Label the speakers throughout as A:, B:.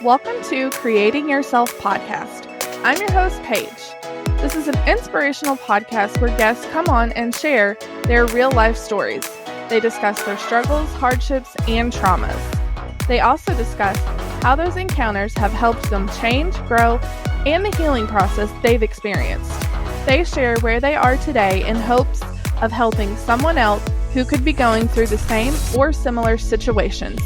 A: Welcome to Creating Yourself podcast. I'm your host, Paige. This is an inspirational podcast where guests come on and share their real life stories. They discuss their struggles, hardships, and traumas. They also discuss how those encounters have helped them change, grow, and the healing process they've experienced. They share where they are today in hopes of helping someone else who could be going through the same or similar situations.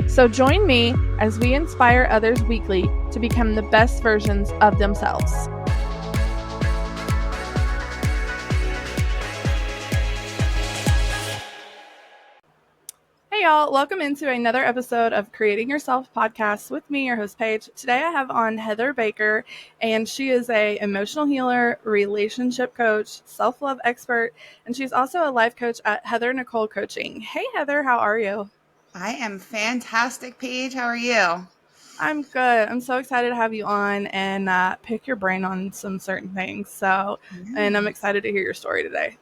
A: So join me as we inspire others weekly to become the best versions of themselves. Hey y'all, welcome into another episode of Creating Yourself podcast with me, your host Paige. Today I have on Heather Baker, and she is an emotional healer, relationship coach, self-love expert, and she's also a life coach at Heather Nicole Coaching. Hey Heather, how are you?
B: I am fantastic, Paige. How are you?
A: I'm good. I'm so excited to have you on and pick your brain on some certain things. And I'm excited to hear your story today.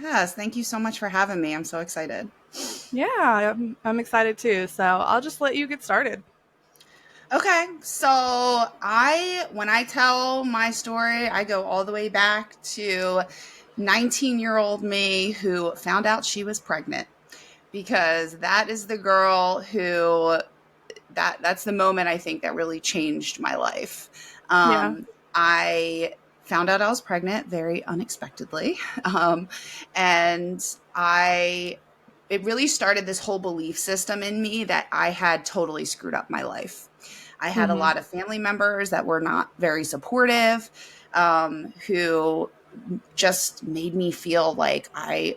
B: Yes, thank you so much for having me. I'm so excited.
A: Yeah, I'm excited too. So I'll just let you get started.
B: Okay, so when I tell my story, I go all the way back to 19-year-old me who found out she was pregnant, because that is the girl who that's the moment I think that really changed my life. I found out I was pregnant very unexpectedly. And it really started this whole belief system in me that I had totally screwed up my life. I had a lot of family members that were not very supportive, who just made me feel like I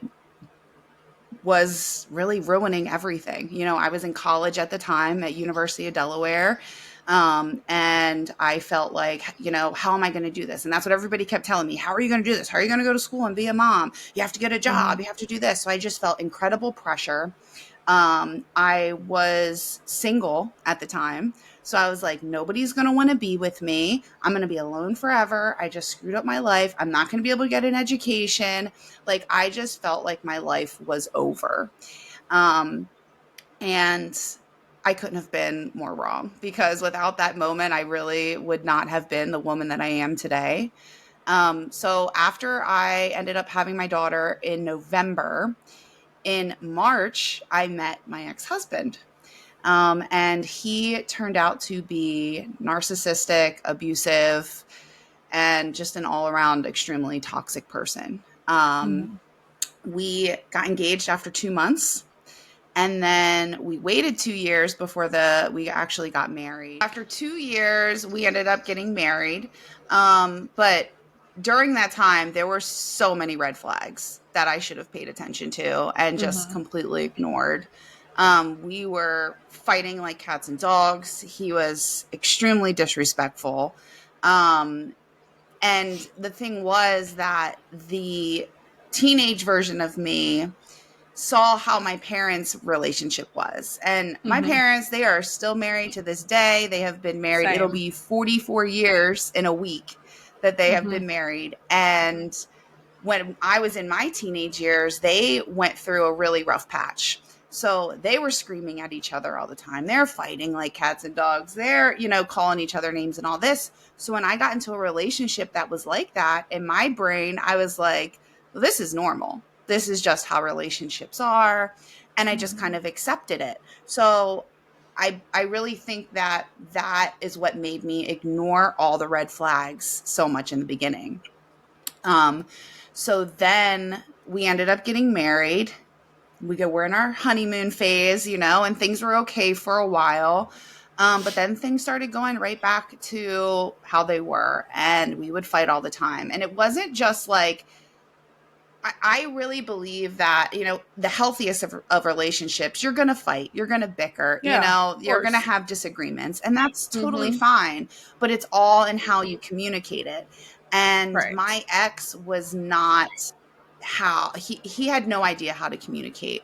B: was really ruining everything. You know, I was in college at the time at University of Delaware. And I felt like, you know, how am I going to do this? And that's what everybody kept telling me. How are you going to do this? How are you going to go to school and be a mom? You have to get a job. You have to do this. So I just felt incredible pressure. I was single at the time. So I was like, nobody's going to want to be with me. I'm going to be alone forever. I just screwed up my life. I'm not going to be able to get an education. Like, I just felt like my life was over. And I couldn't have been more wrong, because without that moment, I really would not have been the woman that I am today. So after I ended up having my daughter in November, in March, I met my ex-husband. And he turned out to be narcissistic, abusive, and just an all-around extremely toxic person. We got engaged after 2 months. And then we waited 2 years before we actually got married. After 2 years, we ended up getting married. But during that time, there were so many red flags that I should have paid attention to and just completely ignored. We were fighting like cats and dogs. He was extremely disrespectful. And the thing was that the teenage version of me saw how my parents' relationship was. And my parents, they are still married to this day. They have been married. Same. It'll be 44 years in a week that they have been married. And when I was in my teenage years, they went through a really rough patch. So they were screaming at each other all the time. They're fighting like cats and dogs. They're, calling each other names and all this. So when I got into a relationship that was like that, in my brain, I was like, well, this is normal. This is just how relationships are. And I just kind of accepted it. So I really think that is what made me ignore all the red flags so much in the beginning. So then we ended up getting married. We're in our honeymoon phase, and things were okay for a while. But then things started going right back to how they were, and we would fight all the time. And it wasn't just like, I really believe that, the healthiest of relationships, you're going to fight, you're going to bicker, you're going to have disagreements, and that's totally fine, but it's all in how you communicate it. And my ex was not he had no idea how to communicate.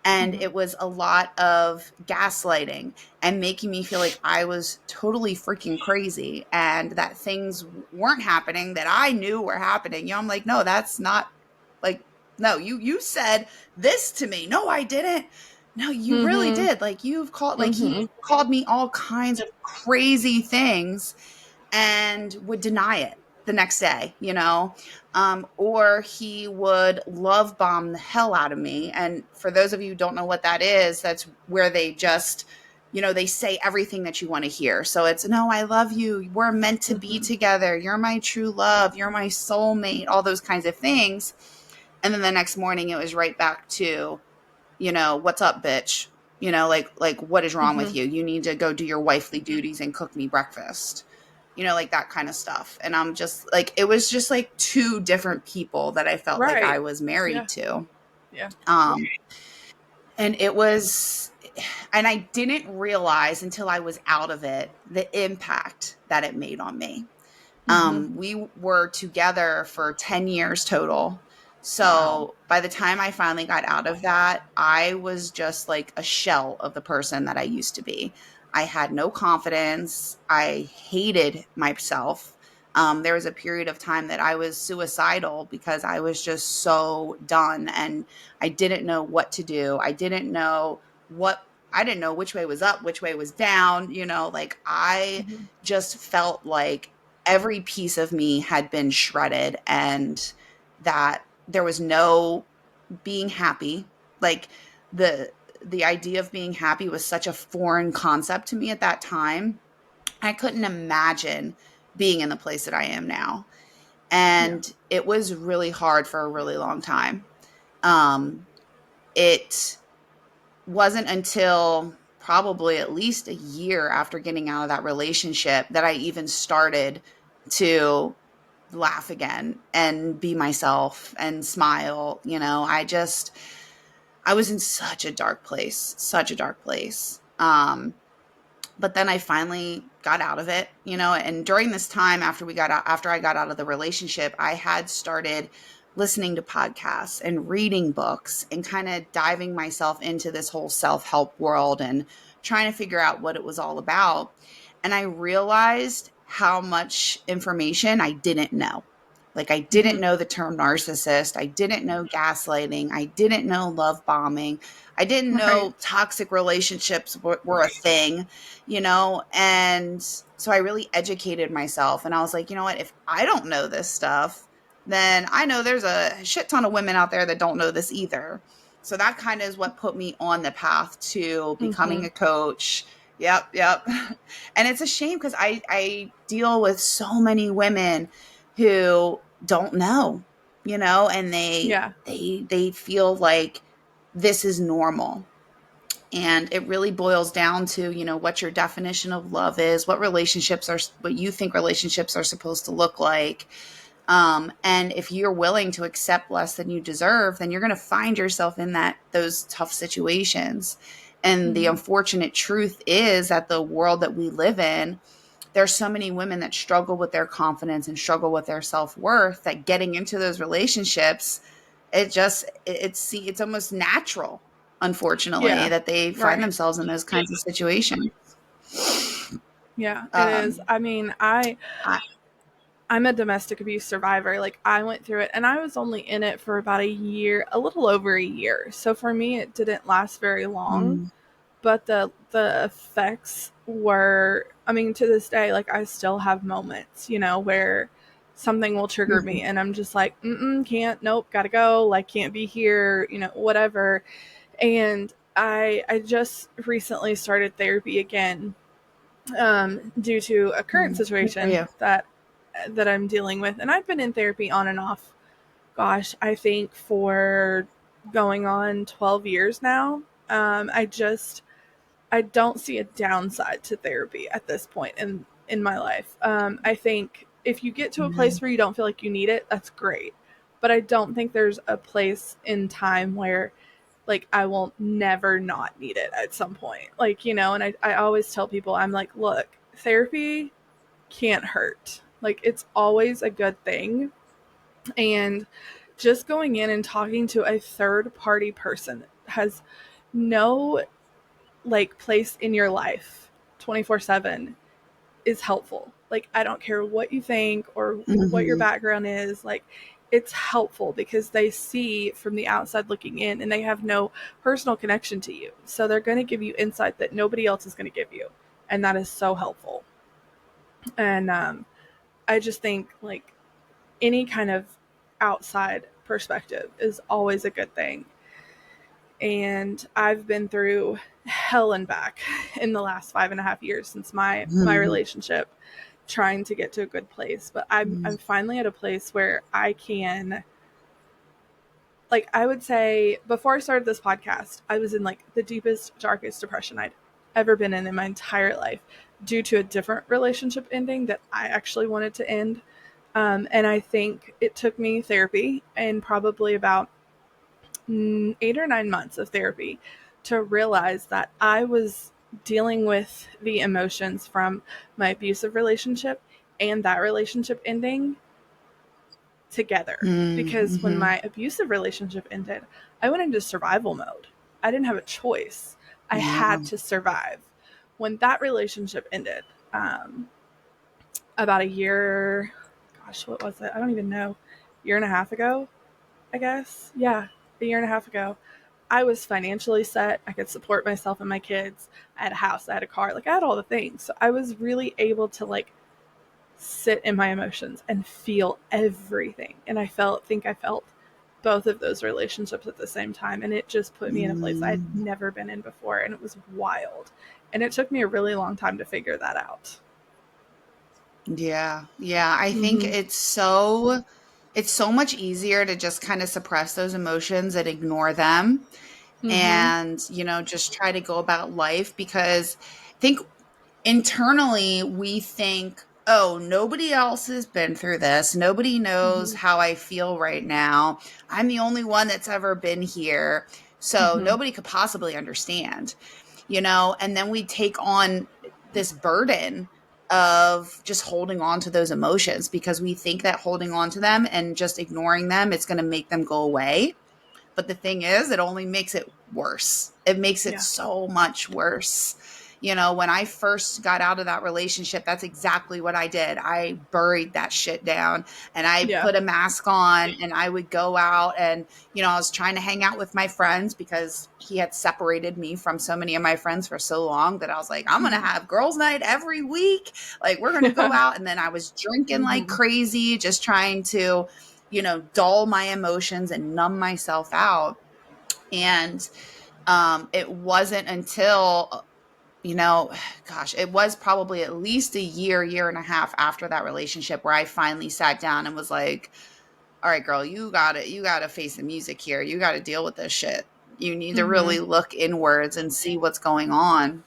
B: And it was a lot of gaslighting and making me feel like I was totally freaking crazy and that things weren't happening that I knew were happening. I'm like, no, that's not. Like, no, you said this to me. No, I didn't. No, you really did. Like he called me all kinds of crazy things and would deny it the next day, or he would love bomb the hell out of me. And for those of you who don't know what that is, that's where they just, they say everything that you want to hear. So it's, no, I love you. We're meant to be together. You're my true love. You're my soulmate, all those kinds of things. And then the next morning it was right back to, what's up, bitch? Like what is wrong with you? You need to go do your wifely duties and cook me breakfast. Like that kind of stuff. And I'm just like, it was just like two different people that I felt like I was married to.
A: Yeah.
B: And I didn't realize until I was out of it, the impact that it made on me. We were together for 10 years total. So by the time I finally got out of that, I was just like a shell of the person that I used to be. I had no confidence. I hated myself. There was a period of time that I was suicidal because I was just so done and I didn't know what to do. I didn't know which way was up, which way was down. Like I just felt like every piece of me had been shredded and that there was no being happy. Like the idea of being happy was such a foreign concept to me at that time. I couldn't imagine being in the place that I am now. And it was really hard for a really long time. It wasn't until probably at least a year after getting out of that relationship that I even started to laugh again and be myself and smile. I was in such a dark place, such a dark place. But then I finally got out of it, and during this time after I got out of the relationship, I had started listening to podcasts and reading books and kind of diving myself into this whole self-help world and trying to figure out what it was all about. And I realized how much information I didn't know. Like I didn't know the term narcissist. I didn't know gaslighting. I didn't know love bombing. I didn't know toxic relationships were a thing, and so I really educated myself and I was like, you know what, if I don't know this stuff, then I know there's a shit ton of women out there that don't know this either. So that kind of is what put me on the path to becoming a coach. Yep. And it's a shame because I deal with so many women who don't know, and they feel like this is normal. And it really boils down to, what your definition of love is, what you think relationships are supposed to look like. And if you're willing to accept less than you deserve, then you're going to find yourself in those tough situations. And the unfortunate truth is that the world that we live in, there's so many women that struggle with their confidence and struggle with their self-worth that getting into those relationships, it's almost natural, unfortunately, that they find themselves in those kinds of situations.
A: Yeah, it is. I mean, I'm a domestic abuse survivor. Like I went through it and I was only in it for about a little over a year. So for me, it didn't last very long, but the effects were, I mean, to this day, like I still have moments, where something will trigger me and I'm just like, can't, nope, gotta go. Like can't be here, whatever. And I just recently started therapy again, due to a current situation that I'm dealing with. And I've been in therapy on and off, gosh, I think for going on 12 years now. I don't see a downside to therapy at this point in my life. I think if you get to a place where you don't feel like you need it, that's great. But I don't think there's a place in time where like I will never not need it at some point. Like, and I always tell people, I'm like, look, therapy can't hurt. Like it's always a good thing. And just going in and talking to a third party person has no like place in your life 24/7 is helpful. Like I don't care what you think or what your background is. Like it's helpful because they see from the outside looking in and they have no personal connection to you. So they're going to give you insight that nobody else is going to give you. And that is so helpful. And I just think like any kind of outside perspective is always a good thing. And I've been through hell and back in the last 5.5 years since my relationship, trying to get to a good place. But I'm finally at a place where I can, like, I would say before I started this podcast, I was in like the deepest, darkest depression I'd ever been in my entire life due to a different relationship ending that I actually wanted to end. And I think it took me therapy and probably about 8 or 9 months of therapy to realize that I was dealing with the emotions from my abusive relationship and that relationship ending together. Because when
B: Mm-hmm.
A: my abusive relationship ended, I went into survival mode. I didn't have a choice. I
B: Yeah.
A: had to survive. When that relationship ended, about a year, gosh, what was it? I don't even know. Year and a half ago, I guess. Yeah, a year and a half ago. I was financially set. I could support myself and my kids. I had a house, I had a car, like I had all the things. So I was really able to like sit in my emotions and feel everything. And I felt both of those relationships at the same time. And it just put me in a place I'd
B: Mm.
A: never been in before. And it was wild. And it took me a really long time to figure that out.
B: Yeah. Yeah. I think
A: Mm-hmm.
B: it's so much easier to just kind of suppress those emotions and ignore them
A: Mm-hmm.
B: and, just try to go about life because I think internally we think, oh, nobody else has been through this. Nobody knows
A: Mm-hmm.
B: how I feel right now. I'm the only one that's ever been here. So
A: Mm-hmm.
B: nobody could possibly understand, and then we take on this burden of just holding on to those emotions because we think that holding on to them and just ignoring them, it's going to make them go away. But the thing is, it only makes it worse. It makes it
A: Yeah.
B: so much worse. When I first got out of that relationship, that's exactly what I did. I buried that shit down and I
A: Yeah.
B: put a mask on and I would go out and, I was trying to hang out with my friends because he had separated me from so many of my friends for so long that I was like, I'm going to
A: Mm-hmm.
B: have girls' night every week. Like, we're going to go
A: Yeah.
B: out. And then I was drinking like
A: Mm-hmm.
B: crazy, just trying to dull my emotions and numb myself out. And it wasn't until, gosh, it was probably at least a year and a half after that relationship where I finally sat down and was like, all right, girl, you gotta face the music here. You gotta deal with this shit. You need to
A: Mm-hmm.
B: really look inwards and see what's going on.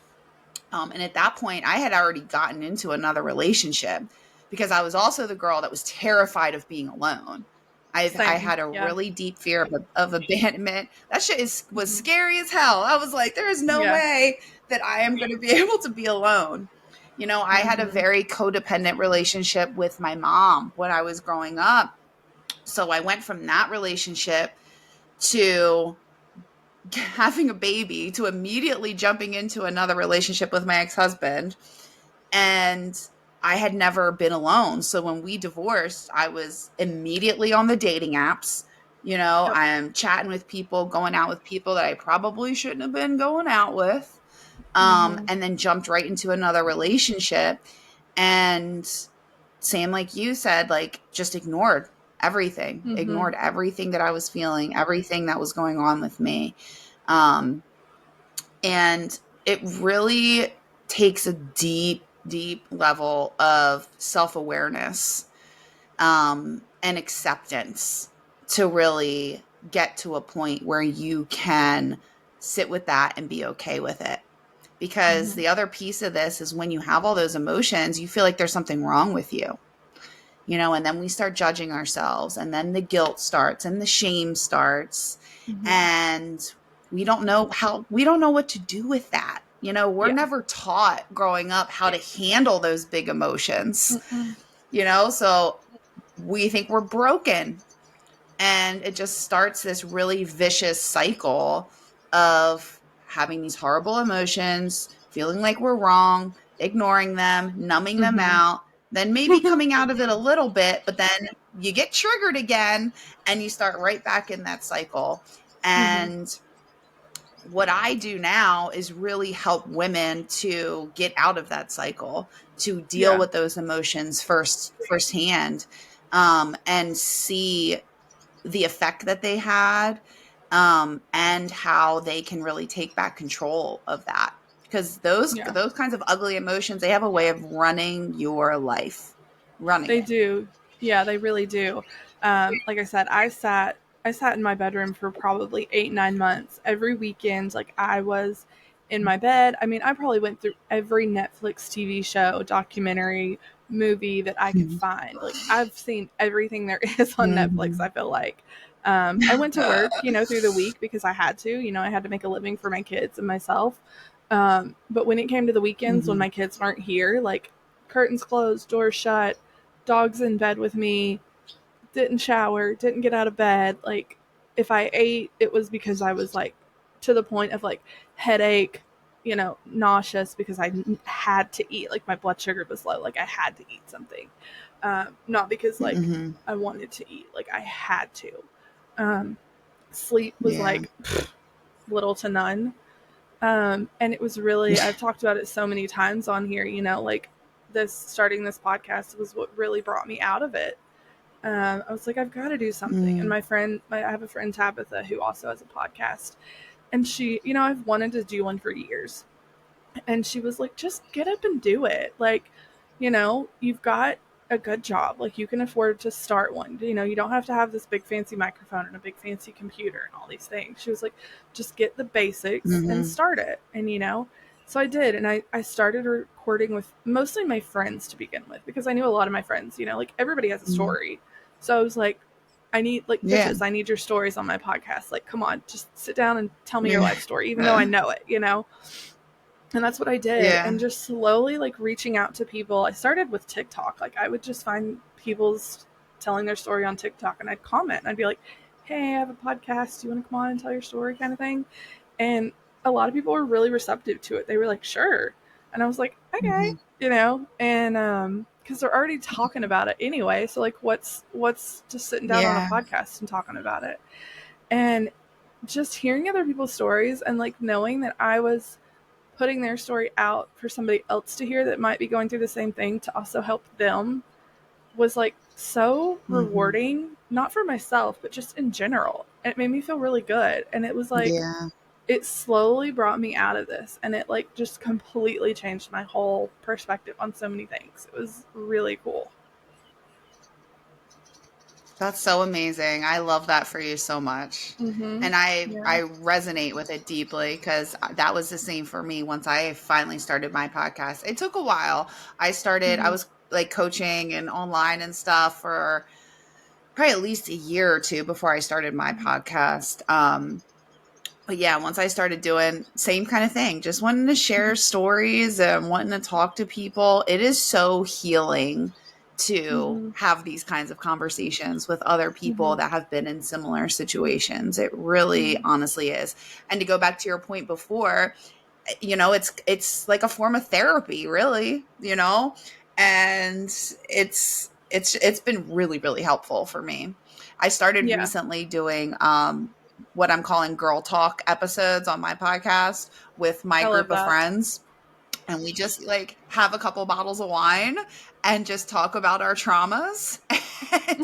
B: And at that point, I had already gotten into another relationship because I was also the girl that was terrified of being alone. I
A: Same.
B: had a
A: Yeah.
B: really deep fear of abandonment. That shit was
A: Mm-hmm.
B: scary as hell. I was like, there is no
A: Yeah.
B: way that I am going to be able to be alone. I had a
A: Mm-hmm.
B: very codependent relationship with my mom when I was growing up. So I went from that relationship to having a baby to immediately jumping into another relationship with my ex-husband, and I had never been alone. So when we divorced, I was immediately on the dating apps.
A: Yep.
B: I'm chatting with people, going out with people that I probably shouldn't have been going out with.
A: Mm-hmm.
B: And then jumped right into another relationship. And same like you said, like just
A: Mm-hmm.
B: ignored everything that I was feeling, everything that was going on with me. Um, and it really takes a deep, deep level of self awareness and acceptance to really get to a point where you can sit with that and be okay with it. Because
A: Mm-hmm.
B: the other piece of this is when you have all those emotions, you feel like there's something wrong with you, and then we start judging ourselves, and then the guilt starts and the shame starts.
A: Mm-hmm.
B: And we don't know what to do with that. We're
A: Yeah.
B: never taught growing up how to handle those big emotions,
A: Mm-mm.
B: so we think we're broken, and it just starts this really vicious cycle of having these horrible emotions, feeling like we're wrong, ignoring them, numbing them
A: Mm-hmm.
B: out, then maybe coming out of it a little bit, but then you get triggered again and you start right back in that cycle. And what I do now is really help women to get out of that cycle, to deal
A: Yeah.
B: with those emotions firsthand, and see the effect that they had, and how they can really take back control of that. Because
A: Yeah.
B: those kinds of ugly emotions, they have a way of running your life, running
A: They
B: it.
A: do. Yeah, they really do. Like I said, I sat in my bedroom for probably 8, 9 months every weekend. Like I was in my bed. I mean, I probably went through every Netflix TV show, documentary, movie that I could find. Like I've seen everything there is on Netflix, I
B: Mhm.
A: feel like. I went to work, through the week because I had to. I had to make a living for my kids and myself. But when it came to the weekends, when
B: Mhm.
A: my kids weren't here, like curtains closed, doors shut, dog's in bed with me, didn't shower, didn't get out of bed. Like, if I ate, it was because I was like to the point of like headache, nauseous because I had to eat. Like, my blood sugar was low. Like, I had to eat something. Not because like
B: Mhm.
A: I wanted to eat, like, I had to. Um, Sleep was
B: Yeah.
A: like little to none. And it was really, I've talked about it so many times on here, like starting this podcast was what really brought me out of it. I was like, I've got to do something. And
B: Mm.
A: I have a friend, Tabitha, who also has a podcast. And she, I've wanted to do one for years. And she was like, just get up and do it. Like, you've got a good job. Like, you can afford to start one. You don't have to have this big fancy microphone and a big fancy computer and all these things. She was like, just get the basics and
B: Mhm.
A: start it. And, so I did. And I started recording with mostly my friends to begin with because I knew a lot of my friends, like everybody has a
B: Mhm.
A: story. So I was like, I need, like,
B: Yeah.
A: bitches, I need your stories on my podcast. Like, come on, just sit down and tell me your life story, even though I know it. And that's what I did.
B: Yeah.
A: And just slowly, like, reaching out to people. I started with TikTok. Like, I would just find people's telling their story on TikTok and I'd comment and I'd be like, hey, I have a podcast. Do you want to come on and tell your story, kind of thing? And a lot of people were really receptive to it. They were like, sure. And I was like, okay,
B: Mhm.
A: and because they're already talking about it anyway. So, like, what's just sitting down on a
B: Yeah.
A: podcast and talking about it? And just hearing other people's stories and like knowing that I was putting their story out for somebody else to hear that might be going through the same thing to also help them was like so
B: Mhm.
A: rewarding, not for myself, but just in general. It made me feel really good. And it was like,
B: Yeah.
A: it slowly brought me out of this and it like just completely changed my whole perspective on so many things. It was really cool.
B: That's so amazing. I love that for you so much.
A: Mm-hmm.
B: And
A: Yeah.
B: I resonate with it deeply because that was the same for me once I finally started my podcast. It took a while. I
A: Mm-hmm.
B: was like coaching and online and stuff for probably at least a year or two before I started my
A: Mm-hmm.
B: podcast. But yeah, once I started doing same kind of thing, just wanting to share stories and wanting to talk to people, it is so healing to
A: Mm-hmm.
B: have these kinds of conversations with other
A: Mm-hmm.
B: people that have been in similar situations. It really
A: Mm-hmm.
B: honestly is. And to go back to your point before, it's like a form of therapy, really, and it's been really helpful for me. I started
A: Yeah,
B: recently doing what I'm calling girl talk episodes on my podcast with my
A: I love
B: group of
A: that.
B: friends, and we just like have a couple bottles of wine and just talk about our traumas. and,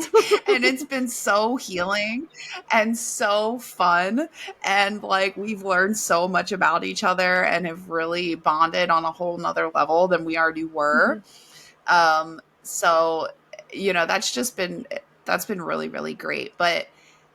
B: and it's been so healing and so fun, and like we've learned so much about each other and have really bonded on a whole nother level than we already
A: Mm-hmm.
B: were. So that's been really great. But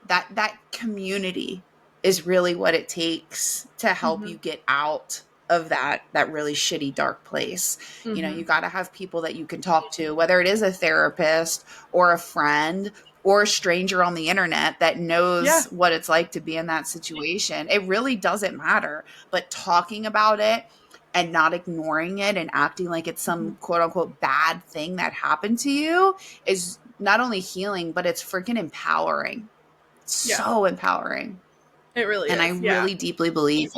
B: that community is really what it takes to help
A: Mm-hmm.
B: you get out of that really shitty dark place.
A: Mm-hmm.
B: You got to have people that you can talk to, whether it is a therapist or a friend or a stranger on the internet that knows
A: Yeah.
B: what it's like to be in that situation. It really doesn't matter, but talking about it and not ignoring it and acting like it's
A: Mm-hmm.
B: some quote unquote bad thing that happened to you is not only healing, but it's freaking empowering.
A: Yeah.
B: So empowering.
A: It really
B: And I
A: is. Yeah.
B: really deeply believe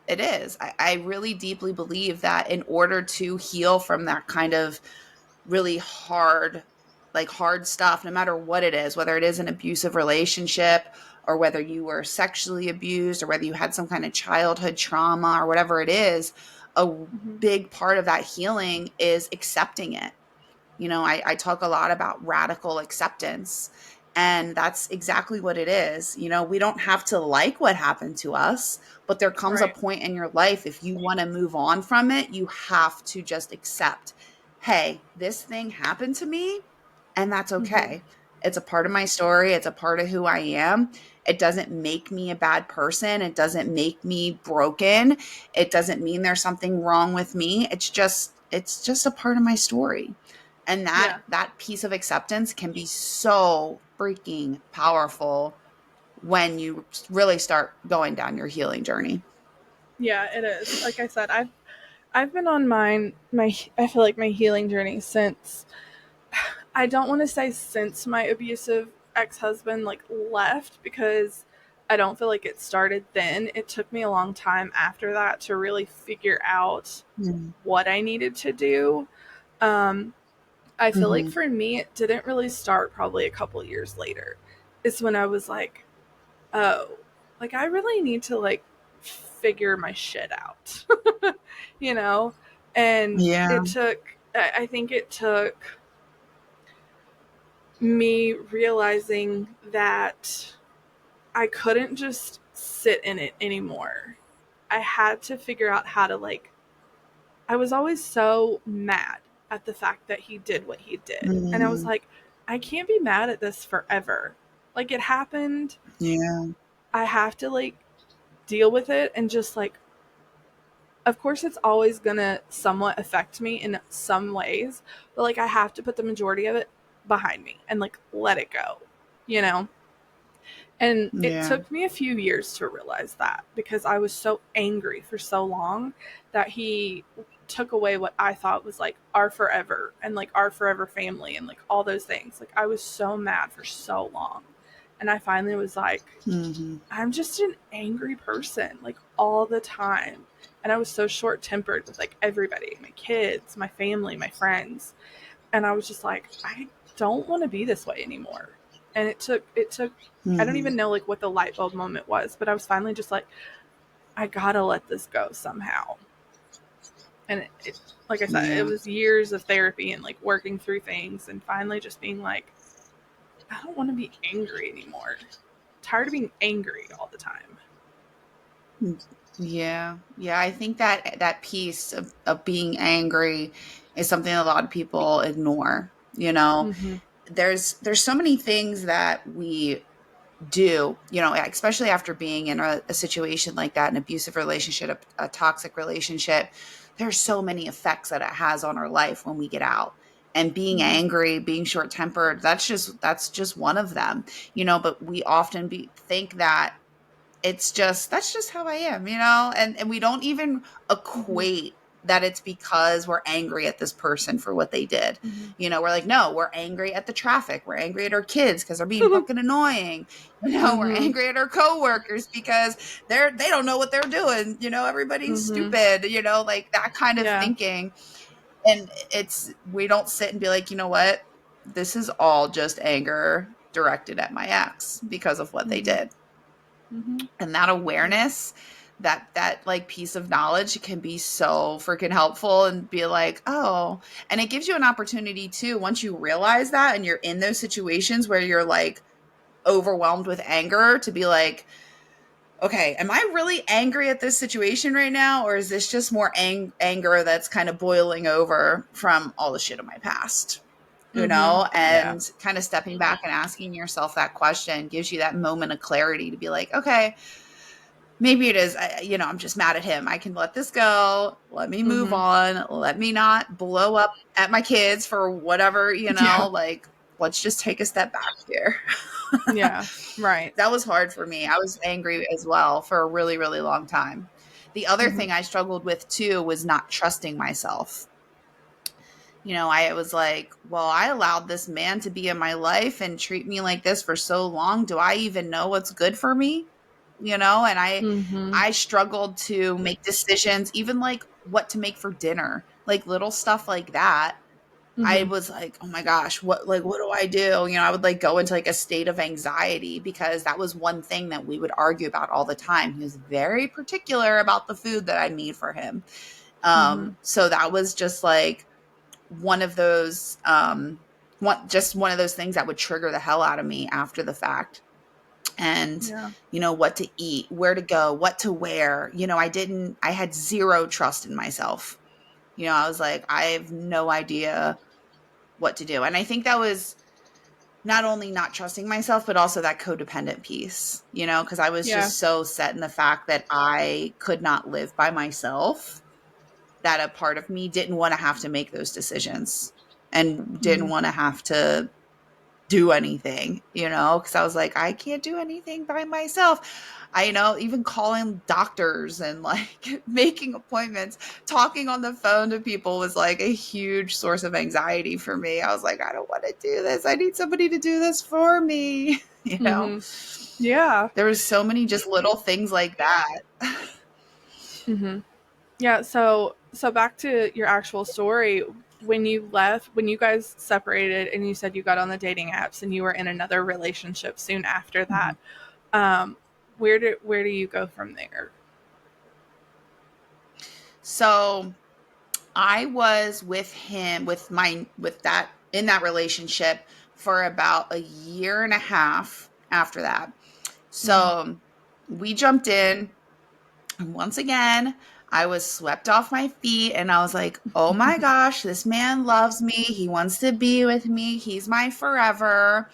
B: it is. I really deeply believe that in order to heal from that kind of really hard like hard stuff, no matter what it is, whether it is an abusive relationship or whether you were sexually abused or whether you had some kind of childhood trauma or whatever it is, a
A: Mhm.
B: big part of that healing is accepting it. I talk a lot about radical acceptance, and that's exactly what it is. We don't have to like what happened to us, but there comes a
A: Right.
B: point in your life, if you want to move on from it, you have to just accept, hey, this thing happened to me, and that's
A: Mhm.
B: okay. It's a part of my story. It's a part of who I am. It doesn't make me a bad person. It doesn't make me broken. It doesn't mean there's something wrong with me. It's just a part of my story. And that
A: Yeah.
B: that piece of acceptance can be so freaking powerful when you really start going down your healing journey.
A: Yeah, it is. Like I said, I've been on my I feel like my healing journey since, I don't want to say since my abusive ex-husband like left, because I don't feel like it started then. It took me a long time after that to really figure out
B: Mm-hmm.
A: what I needed to do. Um I feel like
B: Mm-hmm.
A: for me it didn't really start probably a couple years later. It's when I was like, oh, like I really need to like figure my shit out. you know? And
B: Yeah.
A: I think it took me realizing that I couldn't just sit in it anymore. I had to figure out how to like, I was always so mad at the fact that he did what he did. And I was
B: Mm-hmm.
A: like, I can't be mad at this forever. Like it happened.
B: Yeah.
A: I have to like deal with it and just like, of course it's always gonna somewhat affect me in some ways, but like I have to put the majority of it behind me and like let it go, you know? And it
B: Yeah.
A: took me a few years to realize that, because I was so angry for so long that he took away what I thought was like our forever and like our forever family and like all those things. Like I was so mad for so long. And I finally was like,
B: Mm-hmm.
A: I'm just an angry person, like all the time. And I was so short tempered with like everybody, my kids, my family, my friends. And I was just like, I don't want to be this way anymore. And it took I don't
B: Mm-hmm.
A: even know like what the light bulb moment was, but I was finally just like, I gotta let this go somehow. And like I said, it
B: Yeah.
A: was years of therapy and like working through things and finally just being like, I don't want to be angry anymore. I'm tired of being angry all the time.
B: Yeah. Yeah. I think that piece of being angry is something a lot of people ignore.
A: Mm-hmm.
B: There's so many things that we do, especially after being in a situation like that, an abusive relationship, a toxic relationship. There's so many effects that it has on our life when we get out. And being
A: Mm-hmm.
B: angry, being short tempered, that's just one of them. But we often think that that's just how I am, and we don't even
A: Mm-hmm.
B: equate that it's because we're angry at this person for what they did.
A: Mm-hmm.
B: We're like, no, we're angry at the traffic. We're angry at our kids because they're being fucking annoying. We're
A: mm-hmm.
B: angry at our coworkers because they don't know what they're doing. Everybody's
A: Mm-hmm.
B: stupid, like that kind of
A: Yeah.
B: thinking. And we don't sit and be like, you know what? This is all just anger directed at my ex because of what they
A: Mm-hmm.
B: did.
A: Mm-hmm.
B: And that
A: Yeah.
B: awareness, that like piece of knowledge can be so freaking helpful, and be like, oh, and it gives you an opportunity too, once you realize that and you're in those situations where you're like overwhelmed with anger, to be like, okay, am I really angry at this situation right now, or is this just more anger that's kind of boiling over from all the shit of my past?
A: Mm-hmm. Yeah.
B: And kind of stepping back and asking yourself that question gives you that moment of clarity to be like, okay, maybe it is, I'm just mad at him. I can let this go. Let me move
A: Mm-hmm.
B: on. Let me not blow up at my kids for whatever,
A: Yeah.
B: like, let's just take a step back here.
A: Yeah. Right.
B: That was hard for me. I was angry as well for a really, really long time. The other
A: Mm-hmm.
B: thing I struggled with too was not trusting myself. I was like, well, I allowed this man to be in my life and treat me like this for so long. Do I even know what's good for me? And
A: Mm-hmm.
B: I struggled to make decisions, even like what to make for dinner, like little stuff like that. I
A: Mhm.
B: was like, oh my gosh, what do I do? I would like go into like a state of anxiety because that was one thing that we would argue about all the time. He was very particular about the food that I made for him.
A: Mhm.
B: So that was just like one of those one of those things that would trigger the hell out of me after the fact. And
A: Yeah.
B: what to eat, where to go, what to wear. I had zero trust in myself. I was like, I have no idea what to do. And I think that was not only not trusting myself, but also that codependent piece, because I was
A: Yeah.
B: just so set in the fact that I could not live by myself, that a part of me didn't want to have to make those decisions and didn't
A: Mhm.
B: want to have to do anything, because I was like, I can't do anything by myself. Even calling doctors and like making appointments, talking on the phone to people was like a huge source of anxiety for me. I was like, I don't want to do this. I need somebody to do this for me.
A: Mhm. Yeah.
B: There was so many just little things like that.
A: Mhm. Yeah, so back to your actual story, when you guys separated and you said you got on the dating apps and you were in another relationship soon after that, um, where do you go from there?
B: So I was with him with that in that relationship for about a year and a half after that.
A: Mhm.
B: So we jumped in, and once again, I was swept off my feet and I was like, "Oh my gosh, this man loves me. He wants to be with me. He's my forever."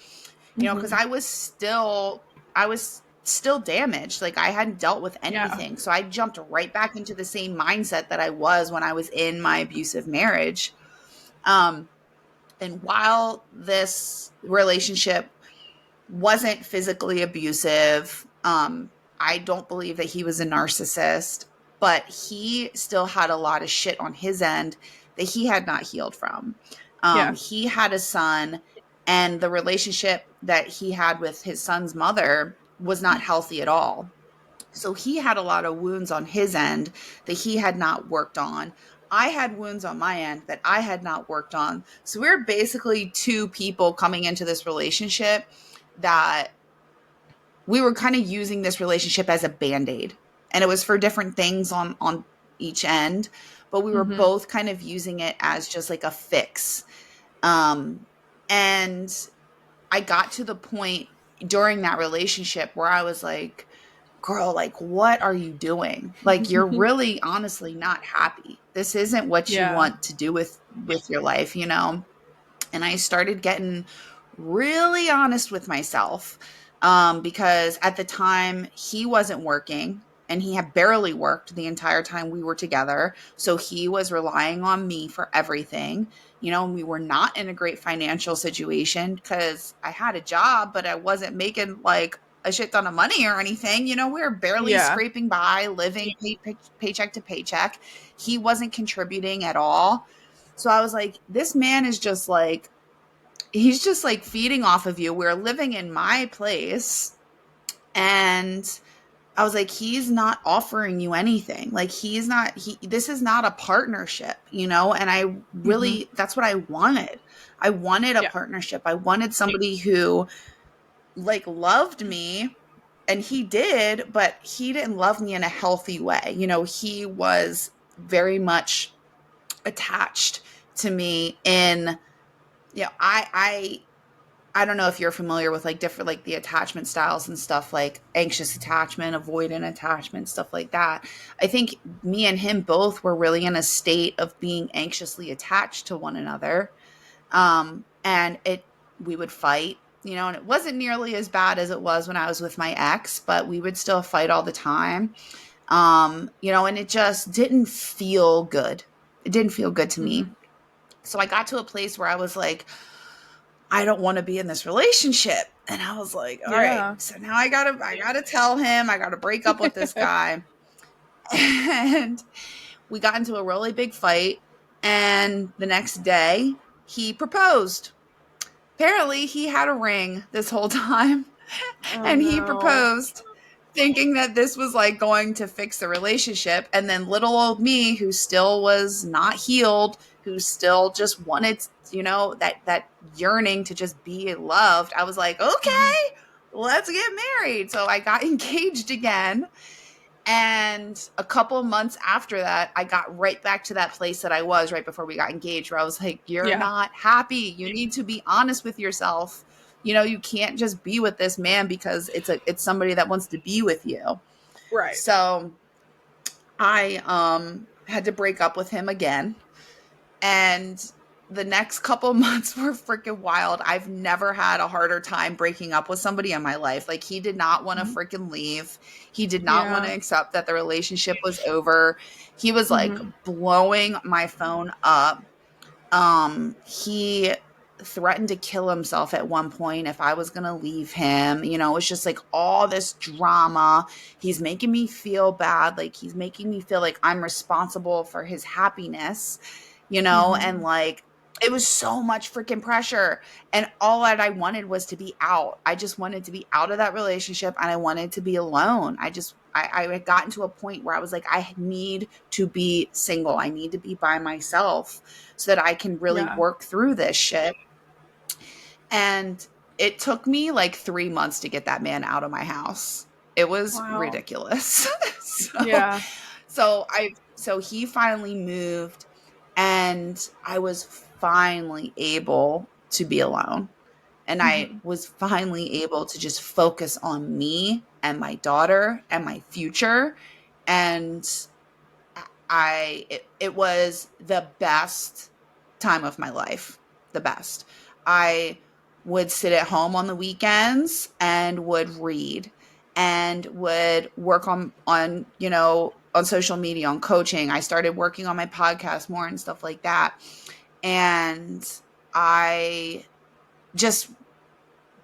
B: Because
A: Mhm.
B: I was still damaged. Like I hadn't dealt with
A: Yeah.
B: anything. So I jumped right back into the same mindset that I was when I was in my abusive marriage. Um, and while this relationship wasn't physically abusive, I don't believe that he was a narcissist, but he still had a lot of shit on his end that he had not healed from.
A: Yeah.
B: He had a son, and the relationship that he had with his son's mother was not healthy at all. So he had a lot of wounds on his end that he had not worked on. I had wounds on my end that I had not worked on. So we are basically two people coming into this relationship that we were kind of using this relationship as a band-aid. And it was for different things on each end, but we were
A: Mhm.
B: both kind of using it as just like a fix. Um and I got to the point during that relationship where I was like, girl, like, what are you doing? Like, you're really honestly not happy. This isn't what you
A: Yeah.
B: want to do with your life. And I started getting really honest with myself, because at the time he wasn't working and he had barely worked the entire time we were together. So he was relying on me for everything. And we were not in a great financial situation because I had a job, but I wasn't making like a shit ton of money or anything. We were barely
A: Yeah.
B: scraping by, living paycheck to paycheck. He wasn't contributing at all. So I was like, this man is just like, he's just like feeding off of you. We're living in my place. And I was like, he's not offering you anything. Like, this is not a partnership. And I
A: Mhm.
B: really, that's what I wanted. I wanted a
A: Yeah.
B: partnership. I wanted somebody who like loved me, and he did, but he didn't love me in a healthy way. He was very much attached to me in, I don't know if you're familiar with like different like the attachment styles and stuff, like anxious attachment, avoidant attachment, stuff like that. I think me and him both were really in a state of being anxiously attached to one another. And we would fight, and it wasn't nearly as bad as it was when I was with my ex, but we would still fight all the time. And it just didn't feel good. It didn't feel good to me.
A: Mhm.
B: So I got to a place where I was like, I don't want to be in this relationship. And I was like, all right,
A: Yeah.
B: so now I gotta tell him, I gotta break up with this guy. And we got into a really big fight. And the next day he proposed. Apparently he had a ring this whole time.
A: Oh
B: And he
A: no.
B: proposed thinking that this was like going to fix the relationship. And then little old me, who still was not healed, who still just wanted, that yearning to just be loved. I was like, okay, let's get married. So I got engaged again. And a couple of months after that, I got right back to that place that I was right before we got engaged, where I was like, you're
A: Yeah.
B: not happy. You need to be honest with yourself. You can't just be with this man because it's somebody that wants to be with you.
A: Right.
B: So I had to break up with him again. And the next couple months were freaking wild. I've never had a harder time breaking up with somebody in my life. Like, he did not want to freaking leave. He did not want to accept that the relationship was over. He was like blowing my phone up. He threatened to kill himself at one point if I was going to leave him. It's just like all this drama. He's making me feel bad. Like, he's making me feel like I'm responsible for his happiness, and like, it was so much freaking pressure. And all that I wanted was to be out. I just wanted to be out of that relationship, and I wanted to be alone. I had gotten to a point where I was like, I need to be single. I need to be by myself so that I can really work through this shit. And it took me like 3 months to get that man out of my house. It was ridiculous. So he finally moved, and I was finally able to be alone. And I was finally able to just focus on me and my daughter and my future. And it was the best time of my life. The best. I would sit at home on the weekends and would read and would work on social media, on coaching. I started working on my podcast more and stuff like that. And I just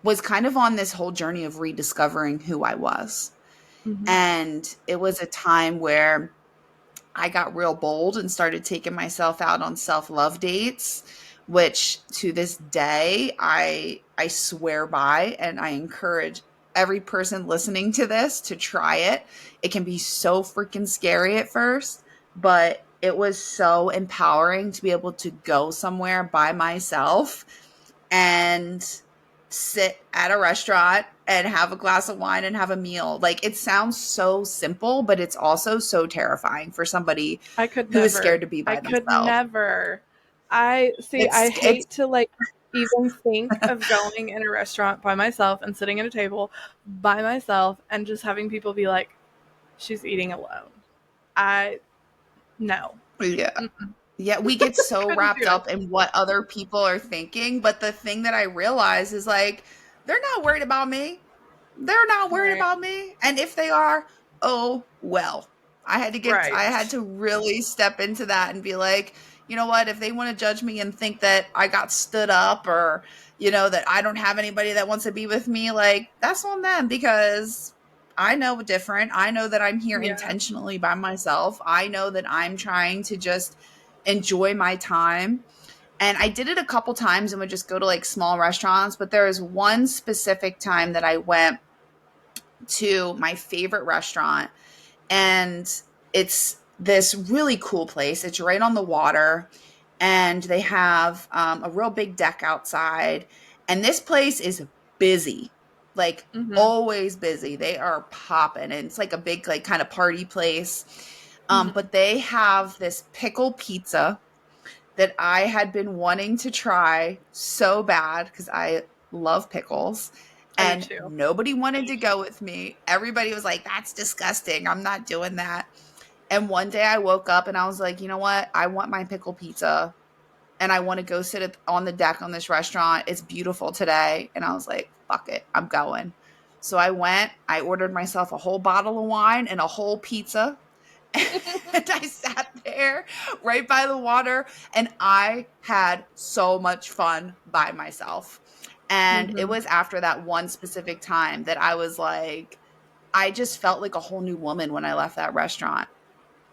B: was kind of on this whole journey of rediscovering who I was. And it was a time where I got real bold and started taking myself out on self-love dates, which to this day I swear by, and I encourage every person listening to this to try it. It can be so freaking scary at first, but it was so empowering to be able to go somewhere by myself and sit at a restaurant and have a glass of wine and have a meal. Like, it sounds so simple, but it's also so terrifying for somebody who is scared to be by themselves.
A: I could never. I hate to like even think of going in a restaurant by myself and sitting at a table by myself and just having people be like, she's eating alone. No.
B: Yeah. Yeah, we get so wrapped up in what other people are thinking, but the thing that I realize is like, they're not worried about me. They're not worried about me. And if they are, oh, well. I had to really step into that and be like, you know what, if they want to judge me and think that I got stood up, or, that I don't have anybody that wants to be with me, like, that's on them, because I know different. I know that I'm here intentionally by myself. I know that I'm trying to just enjoy my time. And I did it a couple times and would just go to like small restaurants. But there was one specific time that I went to my favorite restaurant, and it's this really cool place. It's right on the water, and they have a real big deck outside. And this place is busy, like always busy. They are popping, and it's like a big, like, kind of party place. But they have this pickle pizza that I had been wanting to try so bad because I love pickles. And nobody wanted to go with me. Everybody was like, that's disgusting. I'm not doing that. And one day I woke up and I was like, you know what? I want my pickle pizza, and I want to go sit on the deck on this restaurant. It's beautiful today. And I was like, fuck it, I'm going. So I went, I ordered myself a whole bottle of wine and a whole pizza. And I sat there right by the water, and I had so much fun by myself. And it was after that one specific time that I was like, I just felt like a whole new woman when I left that restaurant.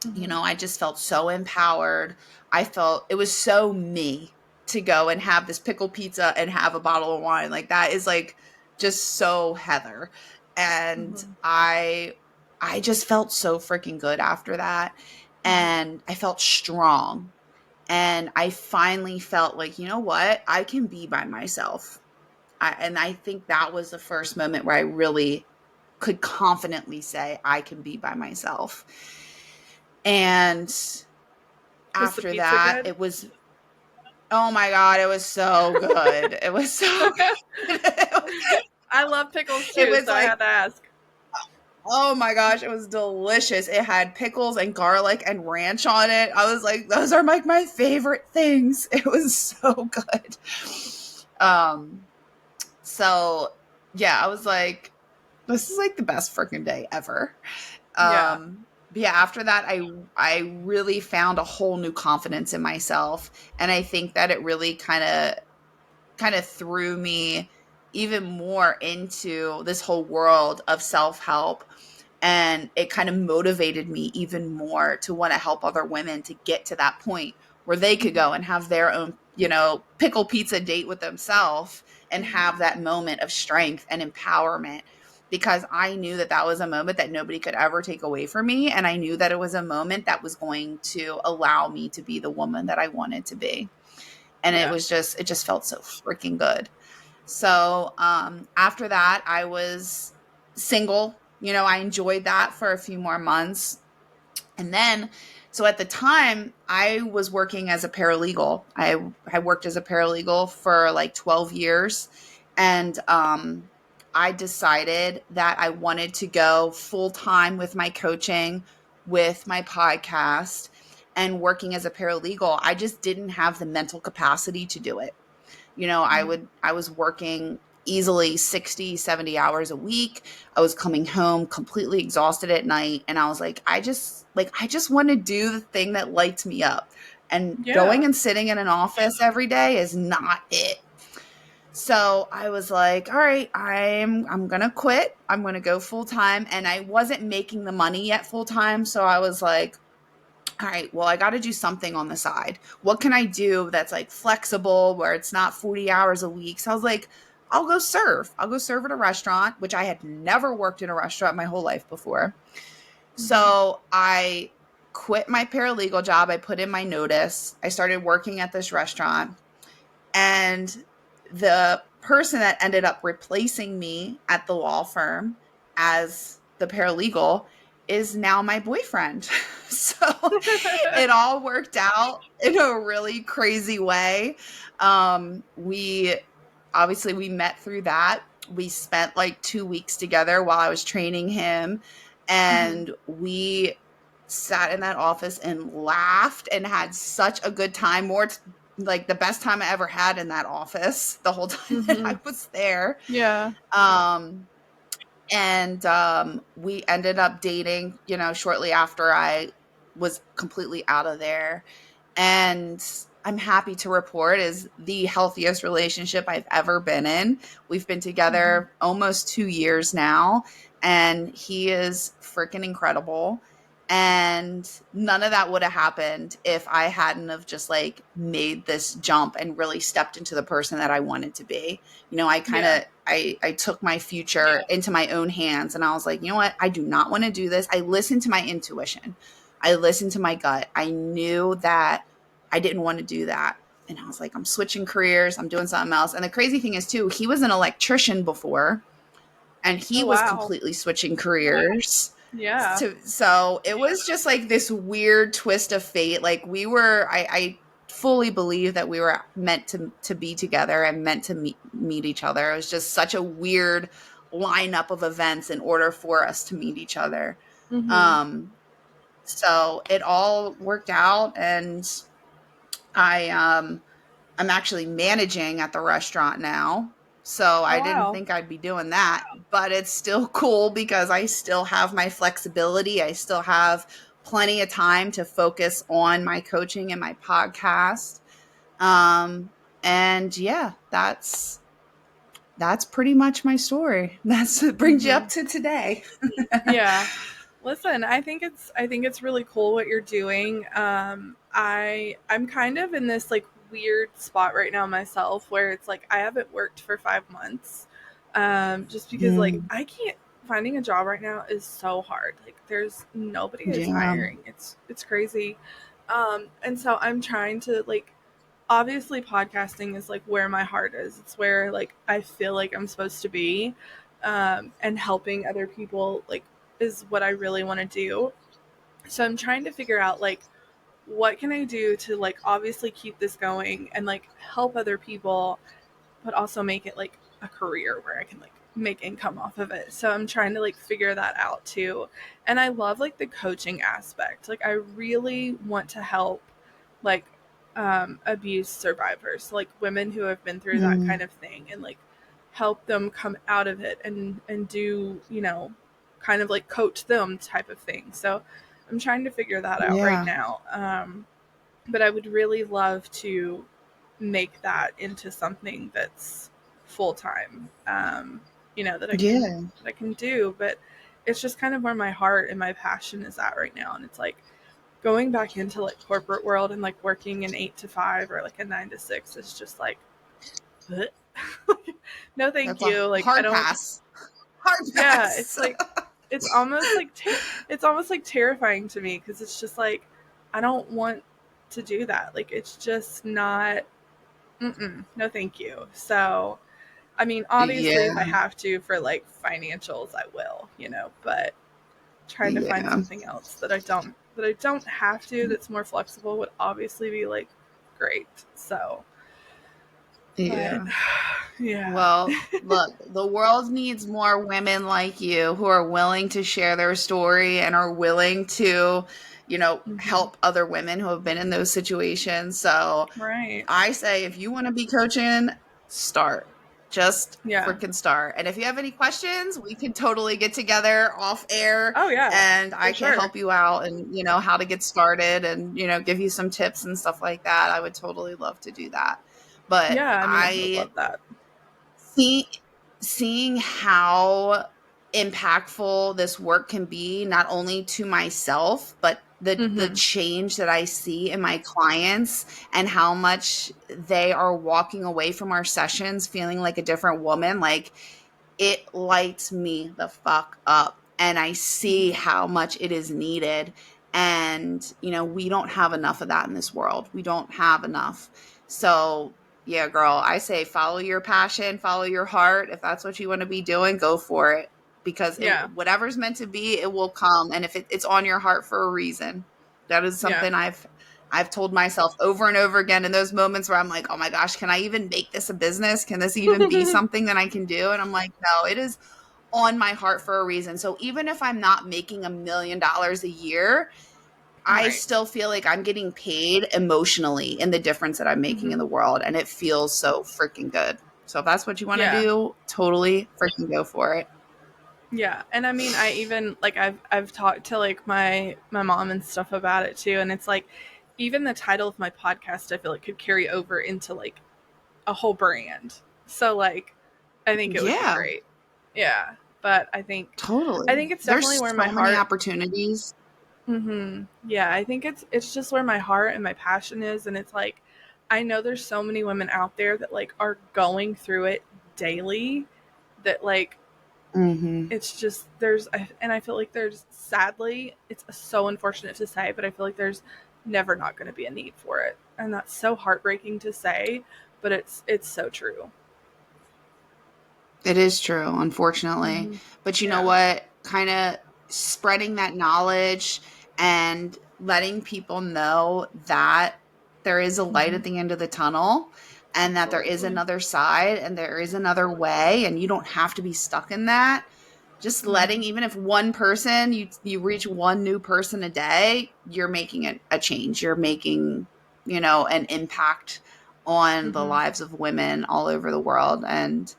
B: I just felt so empowered. I felt it was so me to go and have this pickle pizza and have a bottle of wine. Like, that is like just so Heather. And
A: Mm-hmm.
B: I just felt so freaking good after that. And I felt strong. And I finally felt like, you know what? I can be by myself. And I think that was the first moment where I really could confidently say I can be by myself. And
A: Was the
B: after
A: pizza
B: that,
A: good?
B: it was, oh my God, it was so good. It was so good.
A: I love pickles
B: It
A: too,
B: was
A: so I
B: like,
A: had to ask.
B: oh my gosh, it was delicious. It had pickles and garlic and ranch on it. I was like, those are like my favorite things. It was so good. Um, so yeah, I was like, this is like the best freaking day ever.
A: Yeah.
B: But yeah, after that, I really found a whole new confidence in myself, and I think that it really kind of threw me even more into this whole world of self help. And it kind of motivated me even more to want to help other women to get to that point where they could go and have their own, pickle pizza date with themselves and have that moment of strength and empowerment. Because I knew that that was a moment that nobody could ever take away from me. And I knew that it was a moment that was going to allow me to be the woman that I wanted to be. And
A: Yeah.
B: it just felt so freaking good. So after that, I was single. I enjoyed that for a few more months. And then, so at the time, I was working as a paralegal. I worked as a paralegal for like 12 years. And I decided that I wanted to go full time with my coaching, with my podcast, and working as a paralegal. I just didn't have the mental capacity to do it. I was working easily 60, 70 hours a week. I was coming home completely exhausted at night, and I was like, I just want to do the thing that lights me up. And going
A: Yeah.
B: and sitting in an office every day is not it. So I was like, all right, I'm going to quit. I'm going to go full time, and I wasn't making the money yet full time, so I was like, all right, well, I got to do something on the side. What can I do that's like flexible where it's not 40 hours a week? So I was like, I'll go serve. I'll go serve at a restaurant, which I had never worked in a restaurant my whole life before.
A: Mm-hmm.
B: So I quit my paralegal job. I put in my notice. I started working at this restaurant. And the person that ended up replacing me at the law firm as the paralegal is now my boyfriend. So it all worked out in a really crazy way. We obviously we met through that. We spent like 2 weeks together while I was training him,
A: Mm-hmm.
B: and we sat in that office and laughed and had such a good time. Like the best time I ever had in that office the whole time that
A: Mm-hmm.
B: I was there.
A: Yeah.
B: Um, and we ended up dating, shortly after I was completely out of there. And I'm happy to report is the healthiest relationship I've ever been in. We've been
A: Mm-hmm.
B: together almost 2 years now, and he is freaking incredible. And none of that would have happened if I hadn't have just like made this jump and really stepped into the person that I wanted to be. I kind
A: Yeah.
B: of I took my future into my own hands, and I was like, you know what? I do not want to do this. I listened to my intuition. I listened to my gut. I knew that I didn't want to do that. And I was like, I'm switching careers. I'm doing something else. And the crazy thing is, too, he was an electrician before, and he
A: Oh
B: was
A: wow.
B: completely switching careers.
A: Yeah.
B: So it was just like this weird twist of fate. Like I fully believe that we were meant to be together and meant to meet each other. It was just such a weird lineup of events in order for us to meet each other.
A: Mm-hmm.
B: Um, so it all worked out, and I I'm actually managing at the restaurant now. So
A: Oh
B: I didn't
A: wow.
B: think I'd be doing that, but it's still cool because I still have my flexibility. I still have plenty of time to focus on my coaching and my podcast. Um, and yeah, that's pretty much my story. That's what brings you
A: Mm-hmm.
B: up to today.
A: Yeah. Listen, I think it's really cool what you're doing. I'm kind of in this like weird spot right now myself where it's like I haven't worked for 5 months. Just because like
B: Mm.
A: I can't finding a job right now is so hard. Like there's nobody is
B: Yeah.
A: hiring. It's crazy. And so I'm trying to like, obviously podcasting is like where my heart is. It's where like I feel like I'm supposed to be. And helping other people like is what I really want to do. So I'm trying to figure out like what can I do to like obviously keep this going and like help other people, but also make it like a career where I can like make income off of it. So I'm trying to like figure that out too. And I love like the coaching aspect. Like I really want to help like abuse survivors, like women who have been through that
B: Mm.
A: kind of thing, and like help them come out of it and do, kind of like coach them type of thing. So I'm trying to figure that out right
B: Yeah.
A: now. But I would really love to make that into something that's full time. That
B: Yeah.
A: I can do, but it's just kind of where my heart and my passion is at right now. And it's like going back into like corporate world and like working an 8 to 5 or like a 9 to 6 is just like, no, thank
B: That's a
A: you. Like I
B: hard
A: don't.
B: pass. Hard
A: Yeah,
B: pass.
A: it's almost like it's almost like terrifying to me because it's just like I don't want to do that. Like it's just not. No, thank you. So, I mean, obviously, if I
B: Yeah.
A: have to for like financials, I will, but trying to find
B: Yeah.
A: something else that I don't have to that's more flexible would obviously be like great. So, but
B: Yeah.
A: yeah.
B: Well, look, the world needs more women like you who are willing to share their story and are willing to,
A: Hmm.
B: help other women who have been in those situations. So
A: Right.
B: I say if you want to be coaching, start. Just
A: Yeah.
B: freaking start. And if you have any questions, we can totally get together off air
A: Oh yeah,
B: and I
A: for
B: can
A: sure.
B: help you out and, how to get started and, give you some tips and stuff like that. I would totally love to do that. But
A: Yeah, I mean, I would
B: I
A: love that.
B: see seeing how impactful this work can be not only to myself but the
A: Hmm.
B: change that I see in my clients and how much they are walking away from our sessions feeling like a different woman, like it lights me the fuck up and I see
A: Hmm.
B: how much it is needed. And we don't have enough of that in this world. We don't have enough. So yeah, girl, I say follow your passion, follow your heart. If that's what you want to be doing, go for it. Because
A: Yeah.
B: whatever's meant to be, it will come. And if it's on your heart for a reason, that is
A: Yeah.
B: something I've told myself over and over again in those moments where I'm like, oh my gosh, can I even make this a business? Can this even be something that I can do? And I'm like, no, it is on my heart for a reason. So even if I'm not making $1 million a year, I
A: Right.
B: still feel like I'm getting paid emotionally in the difference that I'm making
A: Hmm.
B: in the world. And it feels so freaking good. So if that's what you want to
A: Yeah.
B: do, totally freaking go for it.
A: Yeah, and I mean, I even like I've talked to like my mom and stuff about it too, and it's like even the title of my podcast, I feel like could carry over into like a whole brand. So like, I think it would be
B: Yeah,
A: great. Yeah, but I
B: totally.
A: think it's definitely
B: There's
A: where my
B: so many
A: heart.
B: opportunities.
A: Yeah, I think it's just where my heart and my passion is, and it's like I know there's so many women out there that like are going through it daily that like
B: Hmm.
A: it's just and I feel like there's sadly it's so unfortunate to say, but I feel like there's never not going to be a need for it, and that's so heartbreaking to say, but it's so true.
B: It is true, unfortunately.
A: Hmm.
B: But you know
A: Yeah.
B: what? Kind of spreading that knowledge and letting people know that there is a light
A: Hmm.
B: at the end of the tunnel and that there is
A: Absolutely.
B: another side and there is another way and you don't have to be stuck in that. Just letting,
A: Hmm.
B: even if one person, you reach one new person a day, you're making a change. You're making, an impact on the
A: Hmm.
B: lives of women all over the world. And